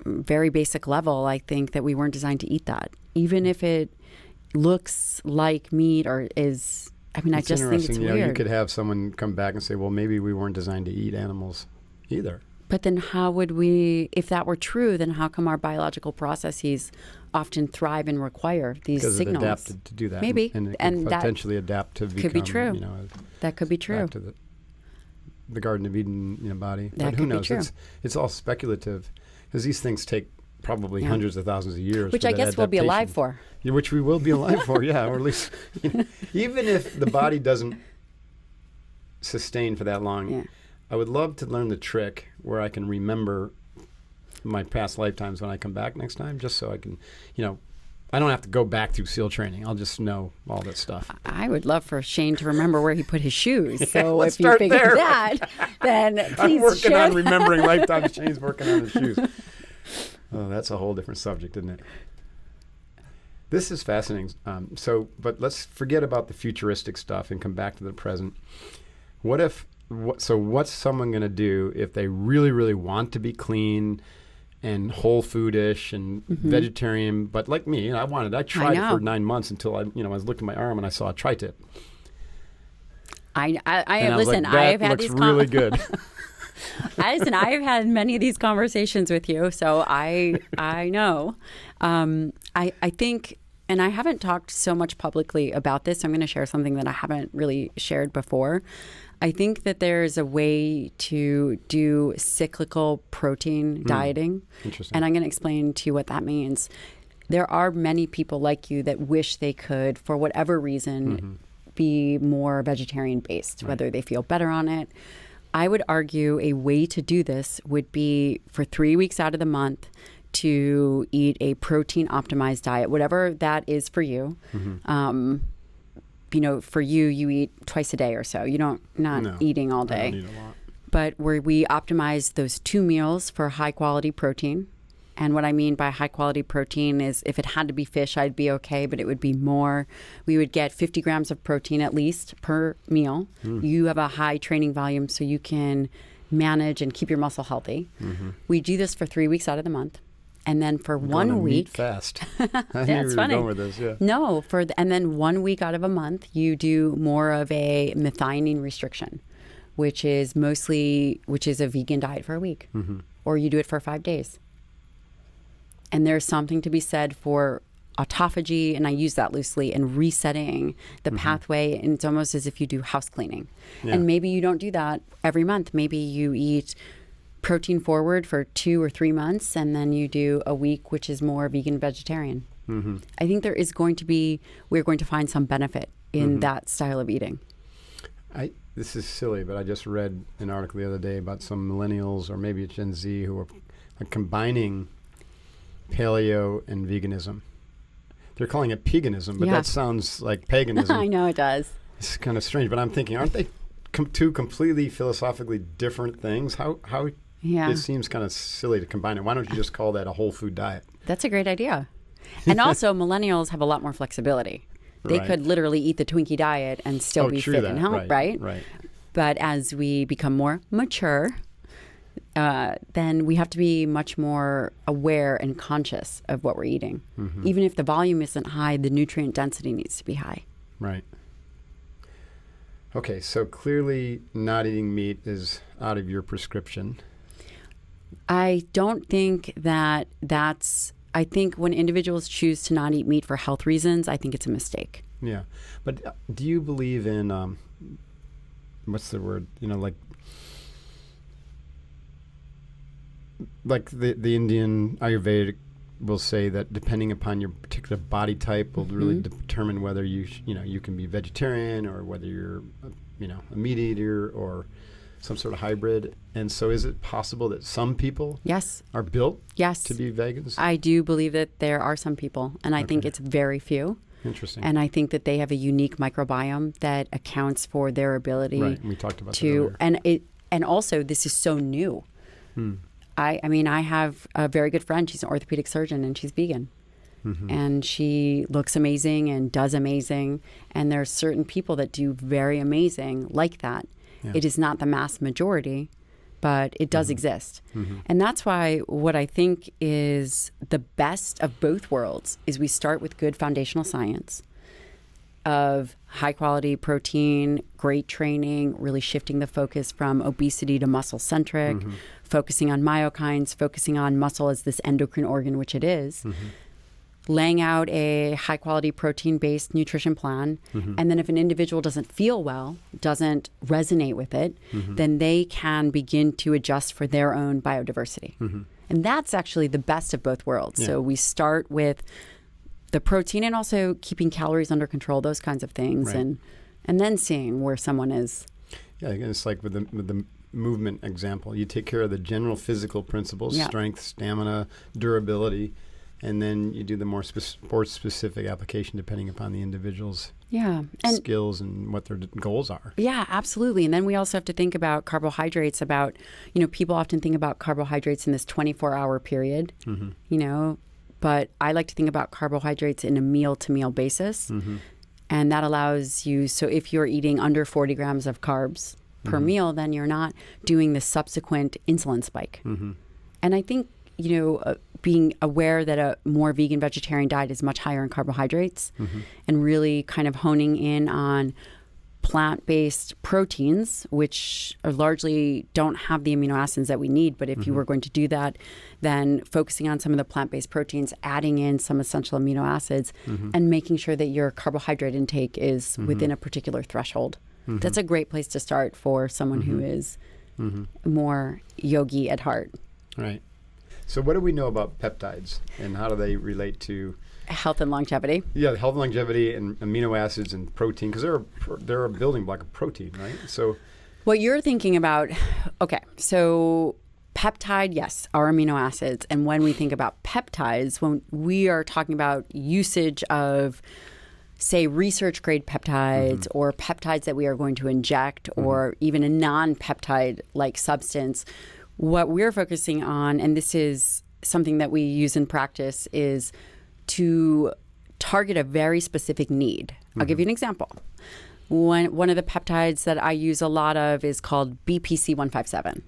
Speaker 2: very basic level, I think that we weren't designed to eat that. Even if it looks like meat or is... I mean, I just think it's weird.
Speaker 1: You could have someone come back and say, well, maybe we weren't designed to eat animals either.
Speaker 2: But then how would we, if that were true, then how come our biological processes often thrive and require these signals?
Speaker 1: Because it adapted to do that.
Speaker 2: Maybe.
Speaker 1: And it could potentially adapt to become...
Speaker 2: Could be true. That could be true.
Speaker 1: Back to the Garden of Eden body.
Speaker 2: That
Speaker 1: but who
Speaker 2: could be
Speaker 1: knows?
Speaker 2: true.
Speaker 1: It's all speculative, because these things take probably hundreds of thousands of years.
Speaker 2: Which I guess we'll be alive for.
Speaker 1: Yeah, which we will be alive for, yeah. Or at least, even if the body doesn't sustain for that long, I would love to learn the trick where I can remember my past lifetimes when I come back next time, just so I can, I don't have to go back through SEAL training. I'll just know all that stuff.
Speaker 2: I would love for Shane to remember where he put his shoes. So
Speaker 1: if
Speaker 2: you figure that, then please
Speaker 1: I'm working
Speaker 2: share.
Speaker 1: on remembering lifetimes. Shane's working on his shoes. Oh, that's a whole different subject, isn't it? This is fascinating. But let's forget about the futuristic stuff and come back to the present. What's someone going to do if they really, really want to be clean and whole foodish and vegetarian, but like me, I tried it for 9 months until I was looking at my arm and I saw a tri-tip.
Speaker 2: I
Speaker 1: listen,
Speaker 2: I have had these
Speaker 1: really good.
Speaker 2: Listen, I've had many of these conversations with you, so I know. I think, and I haven't talked so much publicly about this, so I'm going to share something that I haven't really shared before. I think that there's a way to do cyclical protein dieting.
Speaker 1: Interesting.
Speaker 2: And I'm going to explain to you what that means. There are many people like you that wish they could, for whatever reason, be more vegetarian based, whether they feel better on it. I would argue a way to do this would be for 3 weeks out of the month to eat a protein optimized diet, whatever that is for you. For you eat twice a day or so. You don't eating all day.
Speaker 1: I don't eat a lot.
Speaker 2: But where we optimize those 2 meals for high quality protein. And what I mean by high quality protein is if it had to be fish, I'd be okay, but it would be more. We would get 50 grams of protein at least per meal. You have a high training volume, so you can manage and keep your muscle healthy. We do this for 3 weeks out of the month. And then for 1 week,
Speaker 1: meat fast.
Speaker 2: That's funny.
Speaker 1: Going with this, yeah.
Speaker 2: No, and then 1 week out of a month, you do more of a methionine restriction, which is a vegan diet for a week, or you do it for 5 days. And there's something to be said for autophagy, and I use that loosely, and resetting the pathway. And it's almost as if you do house cleaning. Yeah. And maybe you don't do that every month. Maybe you eat protein forward for 2 or 3 months, and then you do a week which is more vegan vegetarian. I think we're going to find some benefit in that style of eating.
Speaker 1: This is silly, but I just read an article the other day about some millennials, or maybe it's Gen Z, who are combining paleo and veganism. They're calling it paganism, but that sounds like paganism.
Speaker 2: I know it does.
Speaker 1: It's kind of strange, but I'm thinking, aren't they two completely philosophically different things? How it seems kind of silly to combine it. Why don't you just call that a whole food diet?
Speaker 2: That's a great idea. And also, millennials have a lot more flexibility. They could literally eat the Twinkie diet and still be fit and healthy, right? But as we become more mature, then we have to be much more aware and conscious of what we're eating. Even if the volume isn't high, the nutrient density needs to be high.
Speaker 1: Right. Okay, so clearly not eating meat is out of your prescription.
Speaker 2: I don't think I think when individuals choose to not eat meat for health reasons, I think it's a mistake.
Speaker 1: Yeah. But do you believe in, what's the word, like the Indian Ayurvedic will say that depending upon your particular body type will really determine whether you can be vegetarian or whether you're a meat eater or some sort of hybrid. And so is it possible that some people are built to be vegans?
Speaker 2: I do believe that there are some people, and I think it's very few.
Speaker 1: Interesting.
Speaker 2: And I think that they have a unique microbiome that accounts for their ability
Speaker 1: we talked about that
Speaker 2: earlier. And also this is so new. I mean, I have a very good friend. She's an orthopedic surgeon and she's vegan. And she looks amazing and does amazing. And there are certain people that do very amazing like that. Yeah. It is not the mass majority, but it does exist. And that's why what I think is the best of both worlds is we start with good foundational science of high quality protein, great training, really shifting the focus from obesity to muscle-centric, focusing on myokines, focusing on muscle as this endocrine organ, which it is. Laying out a high quality protein based nutrition plan. And then if an individual doesn't feel well, doesn't resonate with it, then they can begin to adjust for their own biodiversity. And that's actually the best of both worlds. Yeah. So we start with the protein and also keeping calories under control, those kinds of things, and then seeing where someone is.
Speaker 1: Yeah, it's like with the movement example. You take care of the general physical principles, strength, stamina, durability, and then you do the more sports-specific application depending upon the individual's skills and what their goals are.
Speaker 2: Yeah, absolutely. And then we also have to think about carbohydrates. People often think about carbohydrates in this 24-hour period, but I like to think about carbohydrates in a meal-to-meal basis. And that allows you, so if you're eating under 40 grams of carbs per meal, then you're not doing the subsequent insulin spike. And I think, being aware that a more vegan vegetarian diet is much higher in carbohydrates and really kind of honing in on plant-based proteins, which are largely don't have the amino acids that we need. But if you were going to do that, then focusing on some of the plant-based proteins, adding in some essential amino acids and making sure that your carbohydrate intake is within a particular threshold. That's a great place to start for someone who is more yogi at heart.
Speaker 1: Right. So what do we know about peptides and how do they relate to
Speaker 2: health and longevity?
Speaker 1: Yeah, health and longevity and amino acids and protein, because they're a building block of protein, right? So
Speaker 2: what you're thinking about, so peptide, yes, are amino acids. And when we think about peptides, when we are talking about usage of, say, research grade peptides or peptides that we are going to inject or even a non-peptide like substance, what we're focusing on, and this is something that we use in practice, is to target a very specific need. I'll give you an example. One of the peptides that I use a lot of is called BPC 157.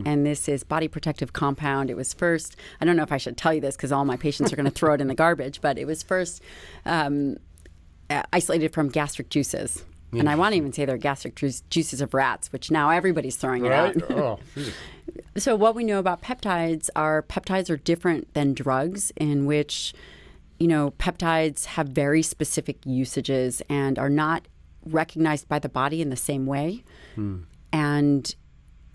Speaker 2: And this is body protective compound. It was first, I don't know if I should tell you this because all my patients are going to throw it in the garbage, but it was first isolated from gastric juices. And I want to even say they're gastric juices of rats, which now everybody's throwing it out. So what we know about peptides are different than drugs in which, peptides have very specific usages and are not recognized by the body in the same way and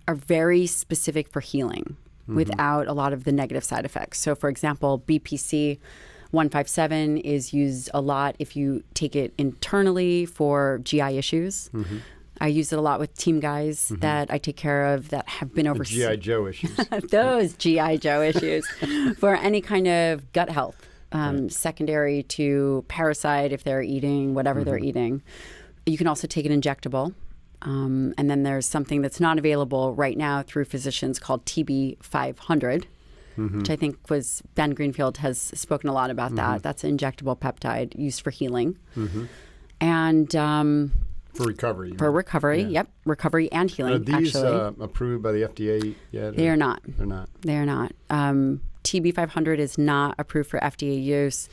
Speaker 2: are very specific for healing without a lot of the negative side effects. So, for example, BPC 157 is used a lot if you take it internally for GI issues. I use it a lot with team guys that I take care of that have been overseas.
Speaker 1: GI Joe issues.
Speaker 2: Those GI Joe issues for any kind of gut health, secondary to parasite if they're eating whatever they're eating. You can also take an injectable. And then there's something that's not available right now through physicians called TB500. Which I think was Ben Greenfield has spoken a lot about that. That's an injectable peptide used for healing. And
Speaker 1: for recovery.
Speaker 2: For recovery, recovery and healing.
Speaker 1: Are these approved by the FDA yet?
Speaker 2: They are not.
Speaker 1: They're not.
Speaker 2: They are not. TB500 is not approved for FDA use.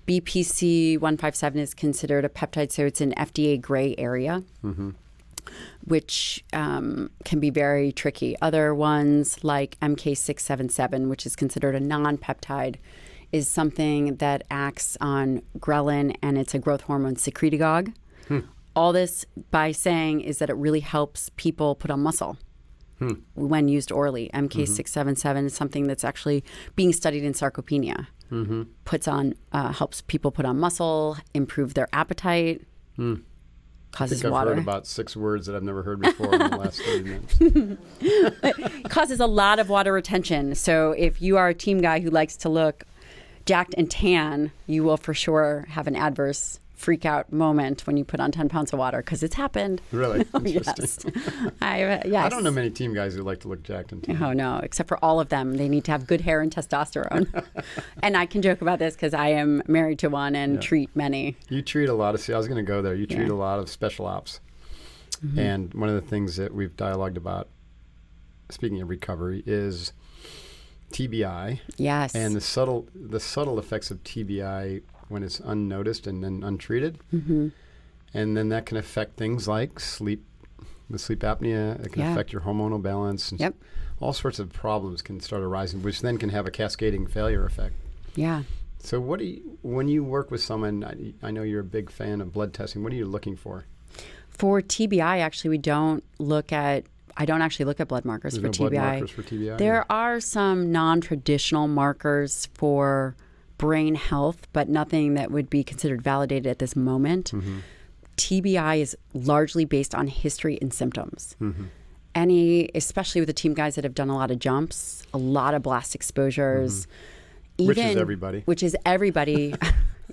Speaker 2: BPC 157 is considered a peptide, so it's an FDA gray area. Which can be very tricky. Other ones like MK677, which is considered a non-peptide, is something that acts on ghrelin, and it's a growth hormone secretagogue. All this by saying is that it really helps people put on muscle when used orally. MK677 is something that's actually being studied in sarcopenia. Helps people put on muscle, improve their appetite. causes
Speaker 1: I've
Speaker 2: water.
Speaker 1: heard about 6 words that I've never heard before in the last 30 minutes.
Speaker 2: It causes a lot of water retention. So if you are a team guy who likes to look jacked and tan, you will for sure have an adverse freak out moment when you put on 10 pounds of water, because it's happened.
Speaker 1: Really? Interesting.
Speaker 2: Yes.
Speaker 1: I don't know many team guys who like to look jacked and tan.
Speaker 2: Oh, no, except for all of them. They need to have good hair and testosterone. And I can joke about this because I am married to one and treat many.
Speaker 1: You treat a lot of, I was going to go there. You treat a lot of special ops. Mm-hmm. And one of the things that we've dialogued about, speaking of recovery, is TBI.
Speaker 2: Yes.
Speaker 1: And the subtle effects of TBI when it's unnoticed and then untreated. Mm-hmm. And then that can affect things like sleep, with sleep apnea. It can affect your hormonal balance. And all sorts of problems can start arising, which then can have a cascading failure effect. Yeah. So when you work with someone, I know you're a big fan of blood testing. What are you looking for?
Speaker 2: For TBI, actually, I don't actually look at blood markers for TBI.
Speaker 1: Blood markers for TBI?
Speaker 2: There are some non-traditional markers for brain health, but nothing that would be considered validated at this moment. Mm-hmm. TBI is largely based on history and symptoms. Mm-hmm. Especially with the team guys that have done a lot of jumps, a lot of blast exposures. Mm-hmm. Which is everybody. Which is everybody.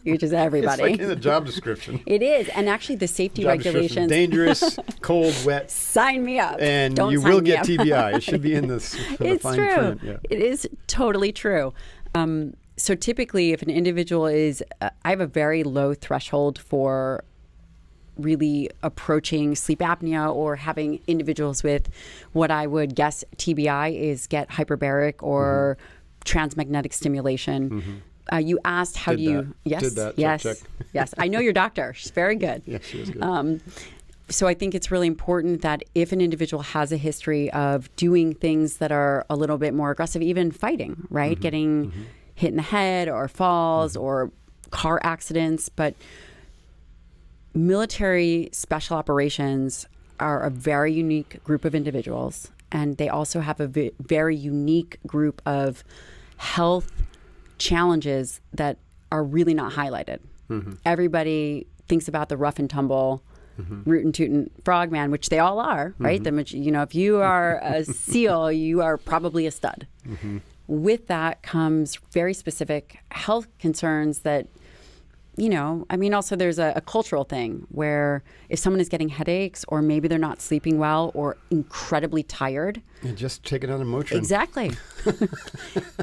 Speaker 2: It's like in the job description. It is. And actually the safety regulations.
Speaker 1: Dangerous, cold, wet.
Speaker 2: Sign me up.
Speaker 1: And you will get TBI. It should be in this.
Speaker 2: It's fine true. Print. Yeah. It is totally true. So typically if an individual I have a very low threshold for really approaching sleep apnea or having individuals with what I would guess TBI is get hyperbaric or transmagnetic stimulation. Mm-hmm. You asked how yes,
Speaker 1: did that.
Speaker 2: Yes,
Speaker 1: check.
Speaker 2: Yes. I know your doctor. She's very good.
Speaker 1: Yes, she is good.
Speaker 2: So I think it's really important that if an individual has a history of doing things that are a little bit more aggressive, even fighting, right? Mm-hmm. Getting hit in the head or falls or car accidents, but military special operations are a very unique group of individuals, and they also have a very unique group of health challenges that are really not highlighted. Mm-hmm. Everybody thinks about the rough and tumble, rootin' tootin' frogman, which they all are, right? If you are a SEAL, you are probably a stud. Mm-hmm. With that comes very specific health concerns that, also there's a cultural thing where if someone is getting headaches or maybe they're not sleeping well or incredibly tired.
Speaker 1: Just take another Motrin.
Speaker 2: Exactly.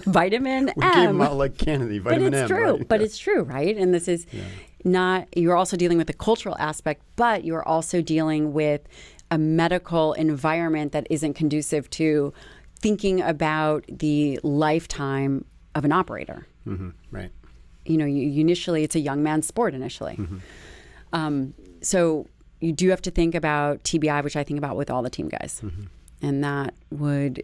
Speaker 2: Vitamin M.
Speaker 1: We gave them out like Kennedy, vitamin M.
Speaker 2: But it's true.
Speaker 1: Right?
Speaker 2: But it's true, right? And this is you're also dealing with the cultural aspect, but you're also dealing with a medical environment that isn't conducive to thinking about the lifetime of an operator. Mm-hmm. Right. You initially, it's a young man's sport initially. Mm-hmm. So you do have to think about TBI, which I think about with all the team guys. Mm-hmm. And that would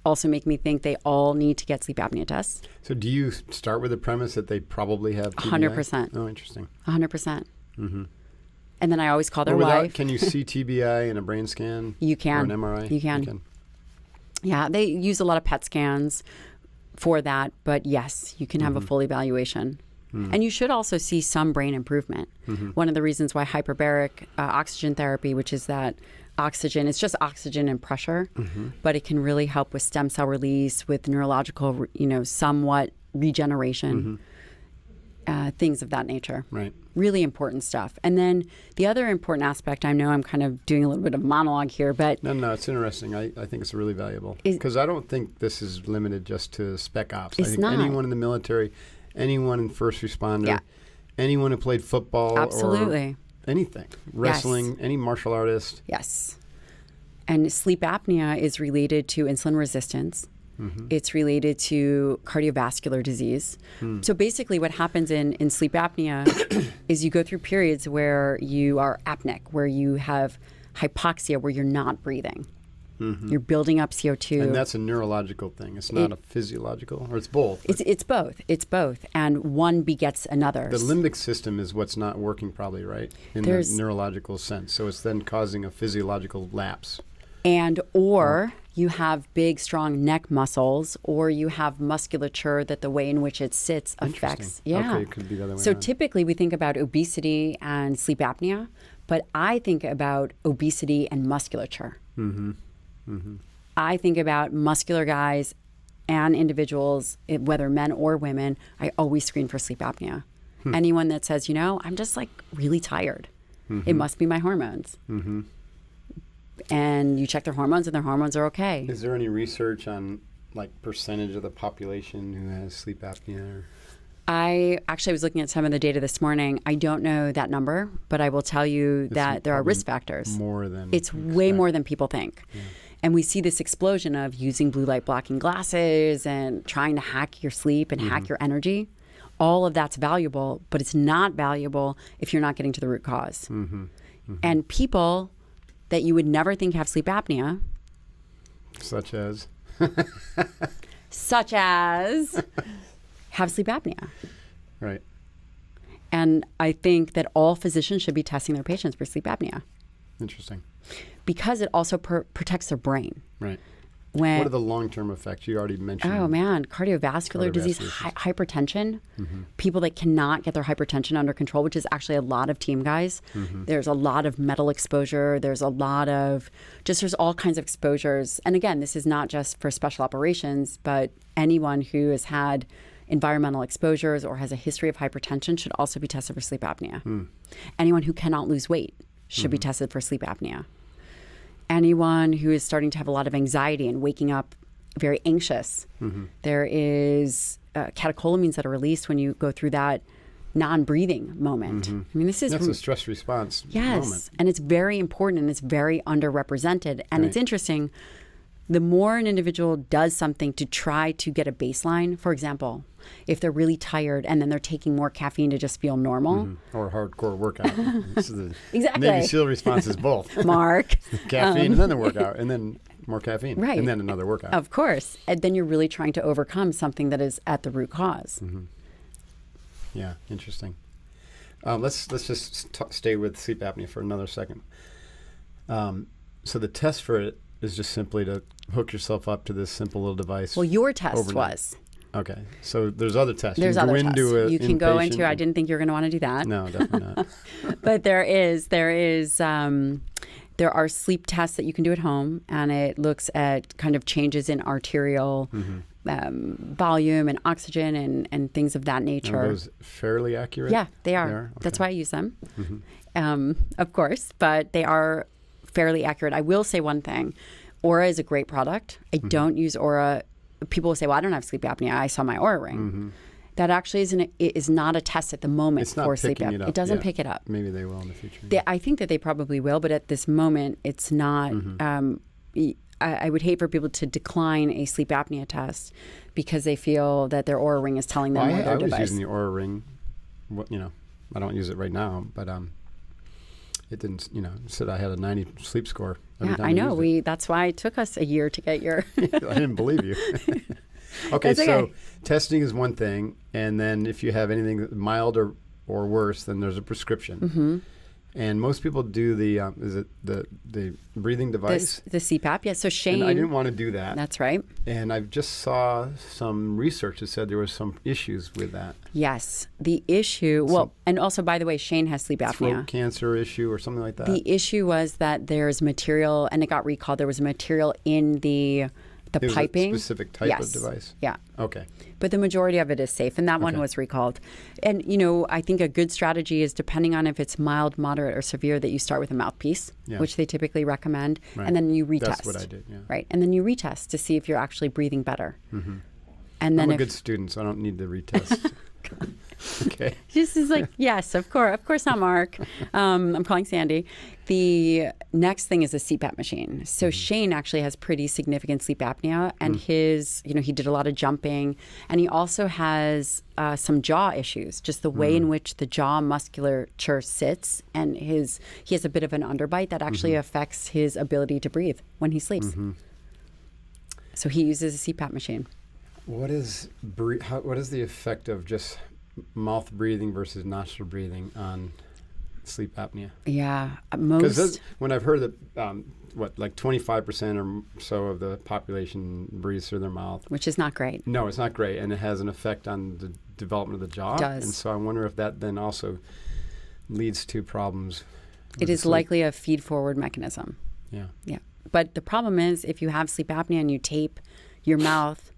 Speaker 2: also make me think they all need to get sleep apnea tests.
Speaker 1: So do you start with the premise that they probably have TBI?
Speaker 2: 100%.
Speaker 1: Oh, interesting.
Speaker 2: 100%. Mm-hmm. And then I always call their wife.
Speaker 1: Can you see TBI in a brain scan?
Speaker 2: You can.
Speaker 1: Or an MRI?
Speaker 2: You can. Yeah, they use a lot of PET scans for that, but yes, you can have a full evaluation. And you should also see some brain improvement. Mm-hmm. One of the reasons why hyperbaric oxygen therapy, which is that oxygen, it's just oxygen and pressure, but it can really help with stem cell release, with neurological, somewhat regeneration, things of that nature. Right. Really important stuff. And then the other important aspect, I know I'm kind of doing a little bit of monologue here, but...
Speaker 1: No, it's interesting. I think it's really valuable. Because I don't think this is limited just to spec ops. I think anyone in the military, anyone in first responder, anyone who played football or anything, wrestling, any martial artist.
Speaker 2: Yes. And sleep apnea is related to insulin resistance. Mm-hmm. It's related to cardiovascular disease. So basically what happens in sleep apnea is you go through periods where you are apneic, where you have hypoxia, where you're not breathing. Mm-hmm. You're building up CO2.
Speaker 1: And that's a neurological thing. It's not a physiological, or it's both.
Speaker 2: It's both. It's both. And one begets another.
Speaker 1: The limbic system is what's not working probably, right? In the neurological sense. So it's then causing a physiological lapse.
Speaker 2: or you have big, strong neck muscles, or you have musculature that the way in which it sits affects. Yeah.
Speaker 1: Okay, it could be the other way
Speaker 2: So
Speaker 1: around.
Speaker 2: typically we think about obesity and sleep apnea, but I think about obesity and musculature. I think about muscular guys and individuals, whether men or women. I always screen for sleep apnea. Anyone that says, I'm just like really tired. It must be my hormones. And you check their hormones and their hormones are okay.
Speaker 1: Is there any research on like percentage of the population who has sleep apnea?
Speaker 2: I was looking at some of the data this morning. I don't know that number, but I will tell you that there are risk factors. It's way more than people think. Yeah. And we see this explosion of using blue light blocking glasses and trying to hack your sleep and hack your energy. All of that's valuable, but it's not valuable if you're not getting to the root cause. And people that you would never think have sleep apnea.
Speaker 1: Such as
Speaker 2: have sleep apnea.
Speaker 1: Right.
Speaker 2: And I think that all physicians should be testing their patients for sleep apnea.
Speaker 1: Interesting.
Speaker 2: Because it also protects their brain.
Speaker 1: Right. What are the long-term effects? You already mentioned.
Speaker 2: Oh, man. Cardiovascular disease, hypertension. People that cannot get their hypertension under control, which is actually a lot of team guys. There's a lot of metal exposure. There's all kinds of exposures. And again, this is not just for special operations, but anyone who has had environmental exposures or has a history of hypertension should also be tested for sleep apnea. Anyone who cannot lose weight should be tested for sleep apnea. Anyone who is starting to have a lot of anxiety and waking up very anxious. There is catecholamines that are released when you go through that non-breathing moment. I mean, that's
Speaker 1: a stress response moment.
Speaker 2: And it's very important and it's very underrepresented. And it's interesting, the more an individual does something to try to get a baseline, for example, if they're really tired and then they're taking more caffeine to just feel normal.
Speaker 1: Or a hardcore workout.
Speaker 2: Exactly.
Speaker 1: Navy SEAL response is both.
Speaker 2: Mark.
Speaker 1: Caffeine and then the workout and then more caffeine.
Speaker 2: Right.
Speaker 1: And then another workout.
Speaker 2: Of course. And then you're really trying to overcome something that is at the root cause.
Speaker 1: Yeah, interesting. Let's just stay with sleep apnea for another second. So the test for it is just simply to hook yourself up to this simple little device.
Speaker 2: Well, your test
Speaker 1: overnight.
Speaker 2: was.
Speaker 1: Okay. So there's other tests.
Speaker 2: There's other tests. You can go into, I didn't think you were going to want to do that.
Speaker 1: No, definitely not.
Speaker 2: But there are sleep tests that you can do at home, and it looks at kind of changes in arterial volume and oxygen and things of that nature.
Speaker 1: Are those fairly accurate?
Speaker 2: Yeah, they are.
Speaker 1: Okay.
Speaker 2: That's why I use them, of course, but they are fairly accurate. I will say one thing. Aura is a great product. I don't use Aura. People will say, well, I don't have sleep apnea. I saw my Aura ring. That actually is not a test at the moment for sleep apnea. It doesn't pick it up.
Speaker 1: Maybe they will in the future.
Speaker 2: I think that they probably will, but at this moment, it's not. I would hate for people to decline a sleep apnea test because they feel that their Aura ring is telling them what their device.
Speaker 1: I was using the Aura ring. I don't use it right now, but it didn't. It said I had a 90 sleep score.
Speaker 2: Yeah, I know. That's why it took us a year to get your.
Speaker 1: I didn't believe you. Okay, so testing is one thing, and then if you have anything mild or worse, then there's a prescription. And most people do the breathing device?
Speaker 2: The CPAP, yes. So Shane...
Speaker 1: And I didn't want to do that.
Speaker 2: That's right.
Speaker 1: And I just saw some research that said there was some issues with that.
Speaker 2: Yes. The issue... and also, by the way, Shane has sleep apnea.
Speaker 1: Throat cancer issue or something like that.
Speaker 2: The issue was that there's material, and it got recalled, there was material in the piping.
Speaker 1: A specific type of device?
Speaker 2: Yeah.
Speaker 1: Okay.
Speaker 2: But the majority of it is safe, and that one was recalled. And, I think a good strategy is, depending on if it's mild, moderate, or severe, that you start with a mouthpiece, which they typically recommend, and then you retest.
Speaker 1: That's what I did, yeah.
Speaker 2: Right, and then you retest to see if you're actually breathing better. And then
Speaker 1: I'm a good student, so I don't need the retest. Okay.
Speaker 2: This is like, yes, of course not, Mark. I'm calling Sandy. The next thing is a CPAP machine. So Shane actually has pretty significant sleep apnea, and his, he did a lot of jumping, and he also has some jaw issues, just the way in which the jaw musculature sits, and he has a bit of an underbite that actually affects his ability to breathe when he sleeps. So he uses a CPAP machine.
Speaker 1: What is the effect of just mouth breathing versus nostril breathing on sleep apnea?
Speaker 2: Yeah,
Speaker 1: Because when I've heard that, like 25% or so of the population breathes through their mouth.
Speaker 2: Which is not great.
Speaker 1: No, it's not great. And it has an effect on the development of the jaw.
Speaker 2: It does.
Speaker 1: And so I wonder if that then also leads to problems.
Speaker 2: It is likely a feed-forward mechanism.
Speaker 1: Yeah.
Speaker 2: Yeah. But the problem is if you have sleep apnea and you tape your mouth,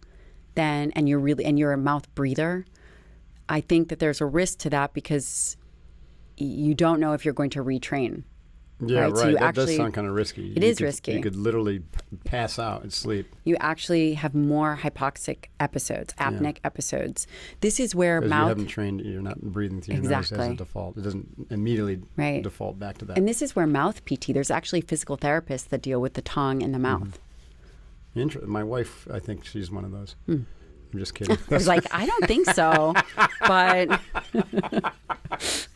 Speaker 2: then and you're a mouth breather, I think that there's a risk to that because you don't know if you're going to retrain.
Speaker 1: Yeah, right.
Speaker 2: So
Speaker 1: That does sound kind of risky.
Speaker 2: It is risky.
Speaker 1: You could literally pass out and sleep.
Speaker 2: You actually have more hypoxic episodes, apneic episodes. This is where
Speaker 1: Because
Speaker 2: mouth...
Speaker 1: you haven't trained, you're not breathing through your nose as a default. It doesn't immediately default back to that.
Speaker 2: And this is where mouth PT, there's actually physical therapists that deal with the tongue and the mouth.
Speaker 1: My wife, I think she's one of those. I'm just kidding.
Speaker 2: I was like, I don't think so, but...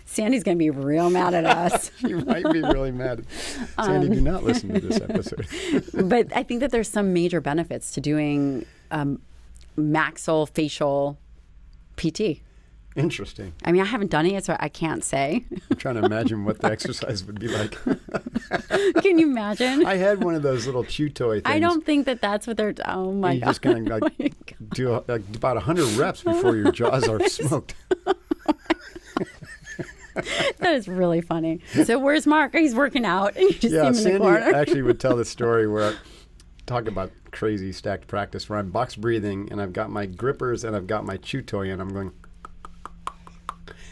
Speaker 2: Sandy's going to be real mad at us.
Speaker 1: You might be really mad. Sandy, do not listen to this episode.
Speaker 2: But I think that there's some major benefits to doing maxillofacial PT.
Speaker 1: Interesting.
Speaker 2: I mean, I haven't done it yet, so I can't say.
Speaker 1: I'm trying to imagine what the exercise would be like.
Speaker 2: Can you imagine?
Speaker 1: I had one of those little chew toy things.
Speaker 2: I don't think that that's what they're... Oh, my God.
Speaker 1: You just kind of do about 100 reps before your jaws are smoked.
Speaker 2: That is really funny. So where's Mark? He's working out. And you just see him in
Speaker 1: Sandy
Speaker 2: the corner.
Speaker 1: actually would tell the story where talk about crazy stacked practice where I'm box breathing and I've got my grippers and I've got my chew toy and I'm going.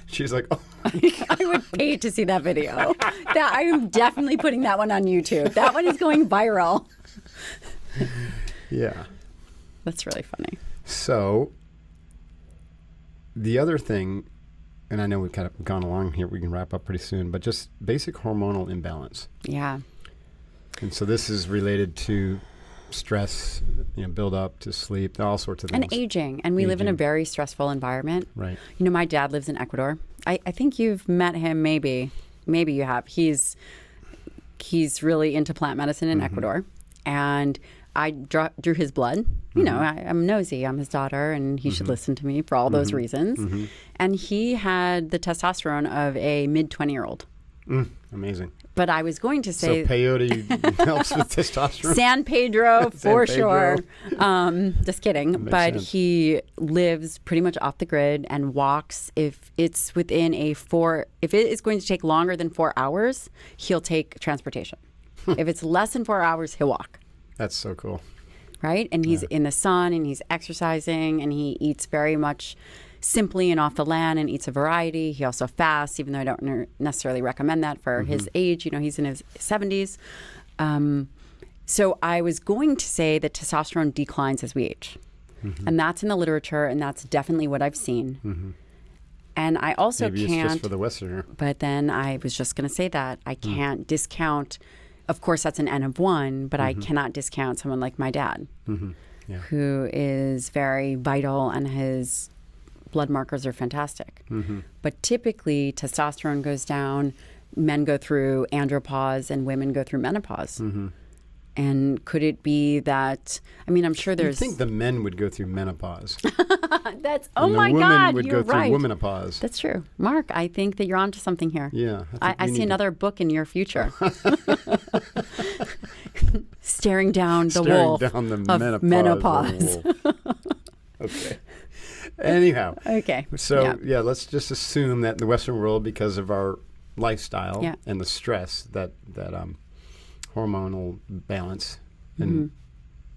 Speaker 1: She's like, oh.
Speaker 2: I would pay to see that video. I am definitely putting that one on YouTube. That one is going viral.
Speaker 1: Yeah.
Speaker 2: That's really funny.
Speaker 1: So the other thing, and I know we've kind of gone along here, we can wrap up pretty soon, but just basic hormonal imbalance.
Speaker 2: Yeah.
Speaker 1: And so this is related to stress, build up to sleep, all sorts of things.
Speaker 2: And aging. And we live in a very stressful environment.
Speaker 1: Right.
Speaker 2: My dad lives in Ecuador. I think you've met him, maybe. Maybe you have. He's really into plant medicine in Ecuador. And I drew his blood. I'm nosy. I'm his daughter, and he should listen to me for all those reasons. And he had the testosterone of a mid-20-year-old.
Speaker 1: Amazing.
Speaker 2: But I was going to say...
Speaker 1: So peyote helps with testosterone?
Speaker 2: San Pedro, for sure. Just kidding. But
Speaker 1: sense.
Speaker 2: He lives pretty much off the grid and walks. If it's within if it is going to take longer than 4 hours, he'll take transportation. If it's less than 4 hours, he'll walk.
Speaker 1: That's so cool.
Speaker 2: Right? And he's in the sun and he's exercising and he eats very much simply and off the land and eats a variety. He also fasts, even though I don't necessarily recommend that for his age. He's in his 70s. So I was going to say that testosterone declines as we age. And that's in the literature, and that's definitely what I've seen. And I also
Speaker 1: Maybe
Speaker 2: can't...
Speaker 1: it's just for the Westerner.
Speaker 2: But then I was just going to say that. I can't discount... Of course, that's an N of 1, but I cannot discount someone like my dad, who is very vital and his blood markers are fantastic. But typically, testosterone goes down, men go through andropause, and women go through menopause. And could it be that, I'm sure there's...
Speaker 1: You'd think the men would go through menopause.
Speaker 2: That's,
Speaker 1: oh my God, you're right. The women would go through womenopause.
Speaker 2: That's true. Mark, I think that you're onto something here.
Speaker 1: Yeah.
Speaker 2: I see another book in your future. Staring down the wolf of menopause.
Speaker 1: Okay. Anyhow.
Speaker 2: Okay.
Speaker 1: So, let's just assume that in the Western world, because of our lifestyle and the stress, that hormonal balance and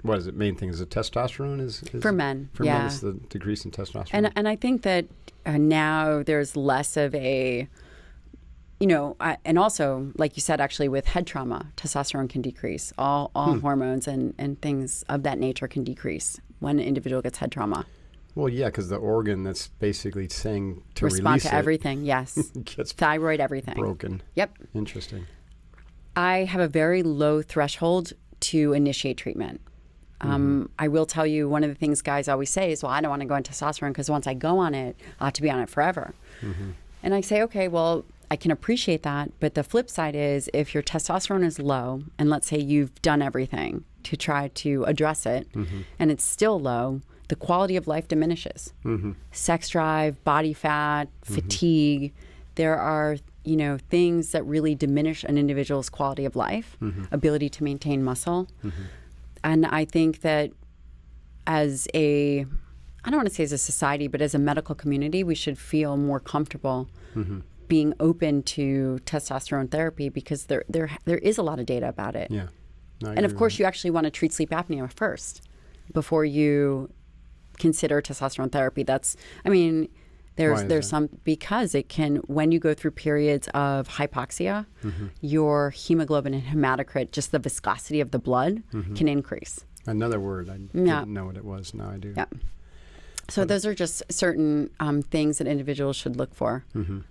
Speaker 1: what is it? Main thing is it testosterone is
Speaker 2: for men.
Speaker 1: For men, it's the decrease in testosterone.
Speaker 2: And I think that now there's less of a, and also like you said, actually with head trauma, testosterone can decrease. All hormones and things of that nature can decrease when an individual gets head trauma.
Speaker 1: Well, yeah, because the organ that's basically saying to
Speaker 2: respond
Speaker 1: release
Speaker 2: to everything. Yes,
Speaker 1: gets
Speaker 2: thyroid, everything
Speaker 1: broken.
Speaker 2: Yep.
Speaker 1: Interesting.
Speaker 2: I have a very low threshold to initiate treatment. I will tell you, one of the things guys always say is, well, I don't want to go on testosterone because once I go on it, I have to be on it forever. And I say, okay, well, I can appreciate that. But the flip side is if your testosterone is low, and let's say you've done everything to try to address it, and it's still low, the quality of life diminishes. Sex drive, body fat, fatigue. There are things that really diminish an individual's quality of life, ability to maintain muscle. And I think that as I don't want to say as a society, but as a medical community, we should feel more comfortable being open to testosterone therapy, because there is a lot of data about it.
Speaker 1: Yeah. No,
Speaker 2: and of course, you actually want to treat sleep apnea first before you consider testosterone therapy. There's some, because it can, when you go through periods of hypoxia, your hemoglobin and hematocrit, just the viscosity of the blood, can increase.
Speaker 1: Another word. I didn't know what it was. Now I do.
Speaker 2: Yeah. So those are just certain things that individuals should look for.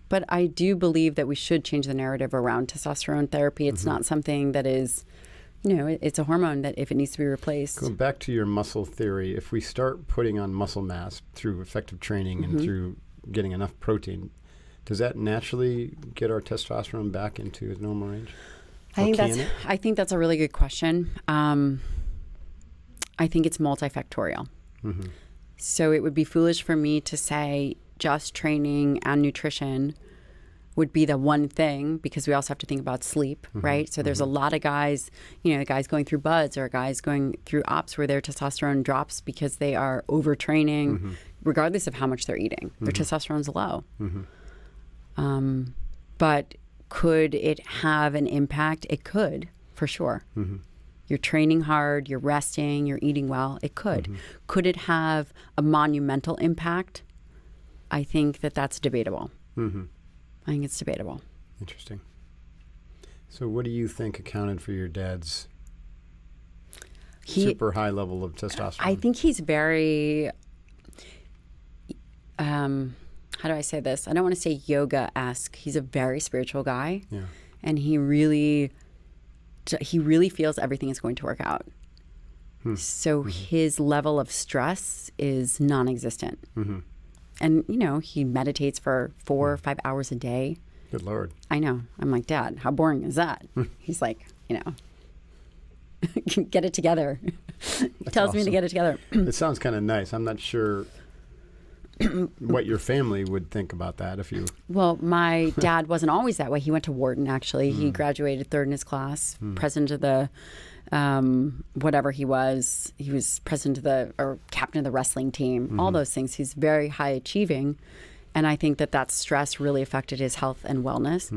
Speaker 2: But I do believe that we should change the narrative around testosterone therapy. It's not something that is, it's a hormone that if it needs to be replaced.
Speaker 1: Going back to your muscle theory, if we start putting on muscle mass through effective training and through getting enough protein, does that naturally get our testosterone back into its normal range?
Speaker 2: I think that's a really good question. I think it's multifactorial. So it would be foolish for me to say just training and nutrition would be the one thing, because we also have to think about sleep, right? So there's a lot of guys, guys going through buds or guys going through ops where their testosterone drops because they are overtraining, regardless of how much they're eating. Their testosterone's low. But could it have an impact? It could, for sure. You're training hard, you're resting, you're eating well. It could. Could it have a monumental impact? I think that's debatable. I think it's debatable.
Speaker 1: Interesting. So what do you think accounted for your dad's super high level of testosterone?
Speaker 2: I think he's very, how do I say this? I don't want to say yoga-esque. He's a very spiritual guy.
Speaker 1: Yeah.
Speaker 2: And he really feels everything is going to work out. So his level of stress is non-existent. And, he meditates for 4 or 5 hours a day.
Speaker 1: Good Lord.
Speaker 2: I know. I'm like, Dad, how boring is that? He's like, get it together. Tells me to get it together.
Speaker 1: It sounds kind of nice. I'm not sure what your family would think about that if you...
Speaker 2: Well, my dad wasn't always that way. He went to Wharton, actually. He graduated third in his class, president of the... whatever he was president of or captain of the wrestling team, all those things. He's very high achieving. And I think that stress really affected his health and wellness.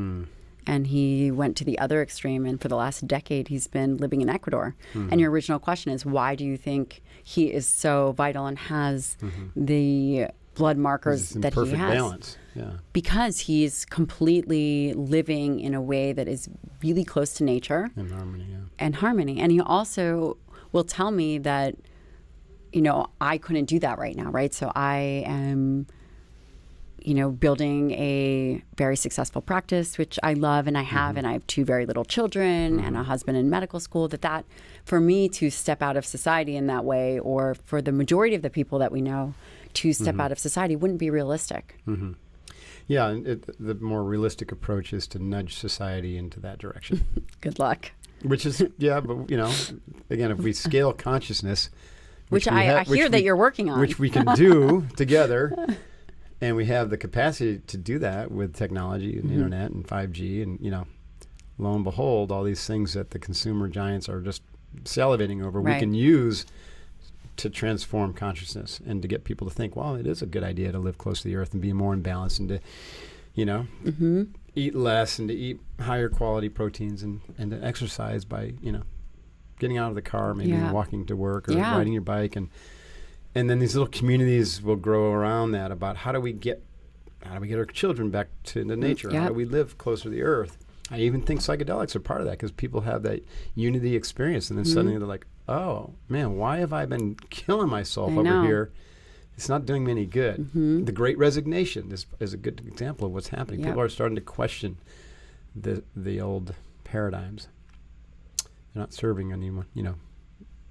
Speaker 2: And he went to the other extreme. And for the last decade, he's been living in Ecuador. And your original question is, why do you think he is so vital and has the blood markers that he has?
Speaker 1: Perfect balance. Yeah.
Speaker 2: Because he's completely living in a way that is really close to nature.
Speaker 1: And harmony, yeah.
Speaker 2: And harmony. And he also will tell me that, I couldn't do that right now, right? So I am, building a very successful practice, which I love and I have, and I have 2 very little children and a husband in medical school, that for me to step out of society in that way, or for the majority of the people that we know to step out of society, wouldn't be realistic.
Speaker 1: Yeah, the more realistic approach is to nudge society into that direction.
Speaker 2: Good luck.
Speaker 1: Which is, but again, if we scale consciousness,
Speaker 2: which I hear that you're working on,
Speaker 1: which we can do together, and we have the capacity to do that with technology and internet and 5G, and lo and behold, all these things that the consumer giants are just salivating over, we can use to transform consciousness and to get people to think, well, it is a good idea to live close to the earth and be more in balance, and to, eat less and to eat higher quality proteins, and to exercise by, getting out of the car, maybe walking to work or riding your bike. And then these little communities will grow around that about how do we get our children back to the nature? How do we live closer to the earth? I even think psychedelics are part of that, because people have that unity experience, and then suddenly they're like, oh, man, why have I been killing myself over here? It's not doing me any good. The Great Resignation is a good example of what's happening. People are starting to question the old paradigms. They're not serving anyone,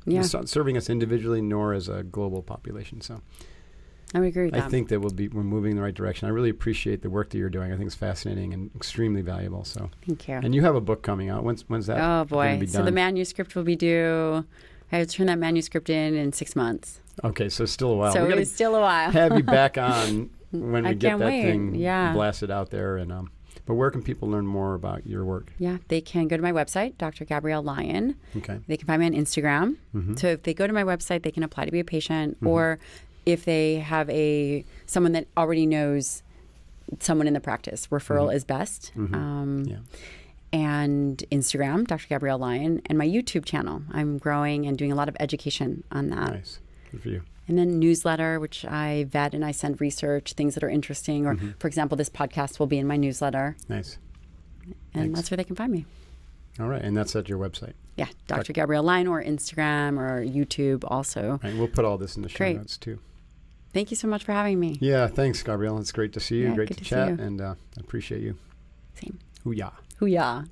Speaker 1: It's not serving us individually nor as a global population. So
Speaker 2: I would agree with that.
Speaker 1: I think that we're moving in the right direction. I really appreciate the work that you're doing. I think it's fascinating and extremely valuable. So
Speaker 2: thank you.
Speaker 1: And you have a book coming out. When's that?
Speaker 2: Oh boy!
Speaker 1: Gonna be done?
Speaker 2: So the manuscript will be due. I have to turn that manuscript in 6 months.
Speaker 1: Okay, so still a while.
Speaker 2: So it's still a while.
Speaker 1: Have you back on when we get that
Speaker 2: wait.
Speaker 1: thing blasted out there, and But where can people learn more about your work?
Speaker 2: Yeah, they can go to my website, Dr. Gabrielle Lyon.
Speaker 1: Okay.
Speaker 2: They can find me on Instagram. So if they go to my website, they can apply to be a patient, or if they have someone that already knows someone in the practice, referral is best. And Instagram, Dr. Gabrielle Lyon, and my YouTube channel. I'm growing and doing a lot of education on that.
Speaker 1: Nice. Good for you.
Speaker 2: And then newsletter, which I vet and I send research, things that are interesting. Or, for example, this podcast will be in my newsletter.
Speaker 1: Nice.
Speaker 2: And
Speaker 1: Thanks.
Speaker 2: that's where they can find me.
Speaker 1: All right. And that's at your website.
Speaker 2: Yeah, Dr. Gabrielle Lyon, or Instagram or YouTube also.
Speaker 1: Right. We'll put all this in the show notes too.
Speaker 2: Thank you so much for having me.
Speaker 1: Yeah, thanks, Gabrielle. It's great to see you.
Speaker 2: Yeah,
Speaker 1: great
Speaker 2: good
Speaker 1: to
Speaker 2: to
Speaker 1: chat.
Speaker 2: see you.
Speaker 1: And I appreciate you.
Speaker 2: Same.
Speaker 1: Hoo-yah.
Speaker 2: Hoo-yah.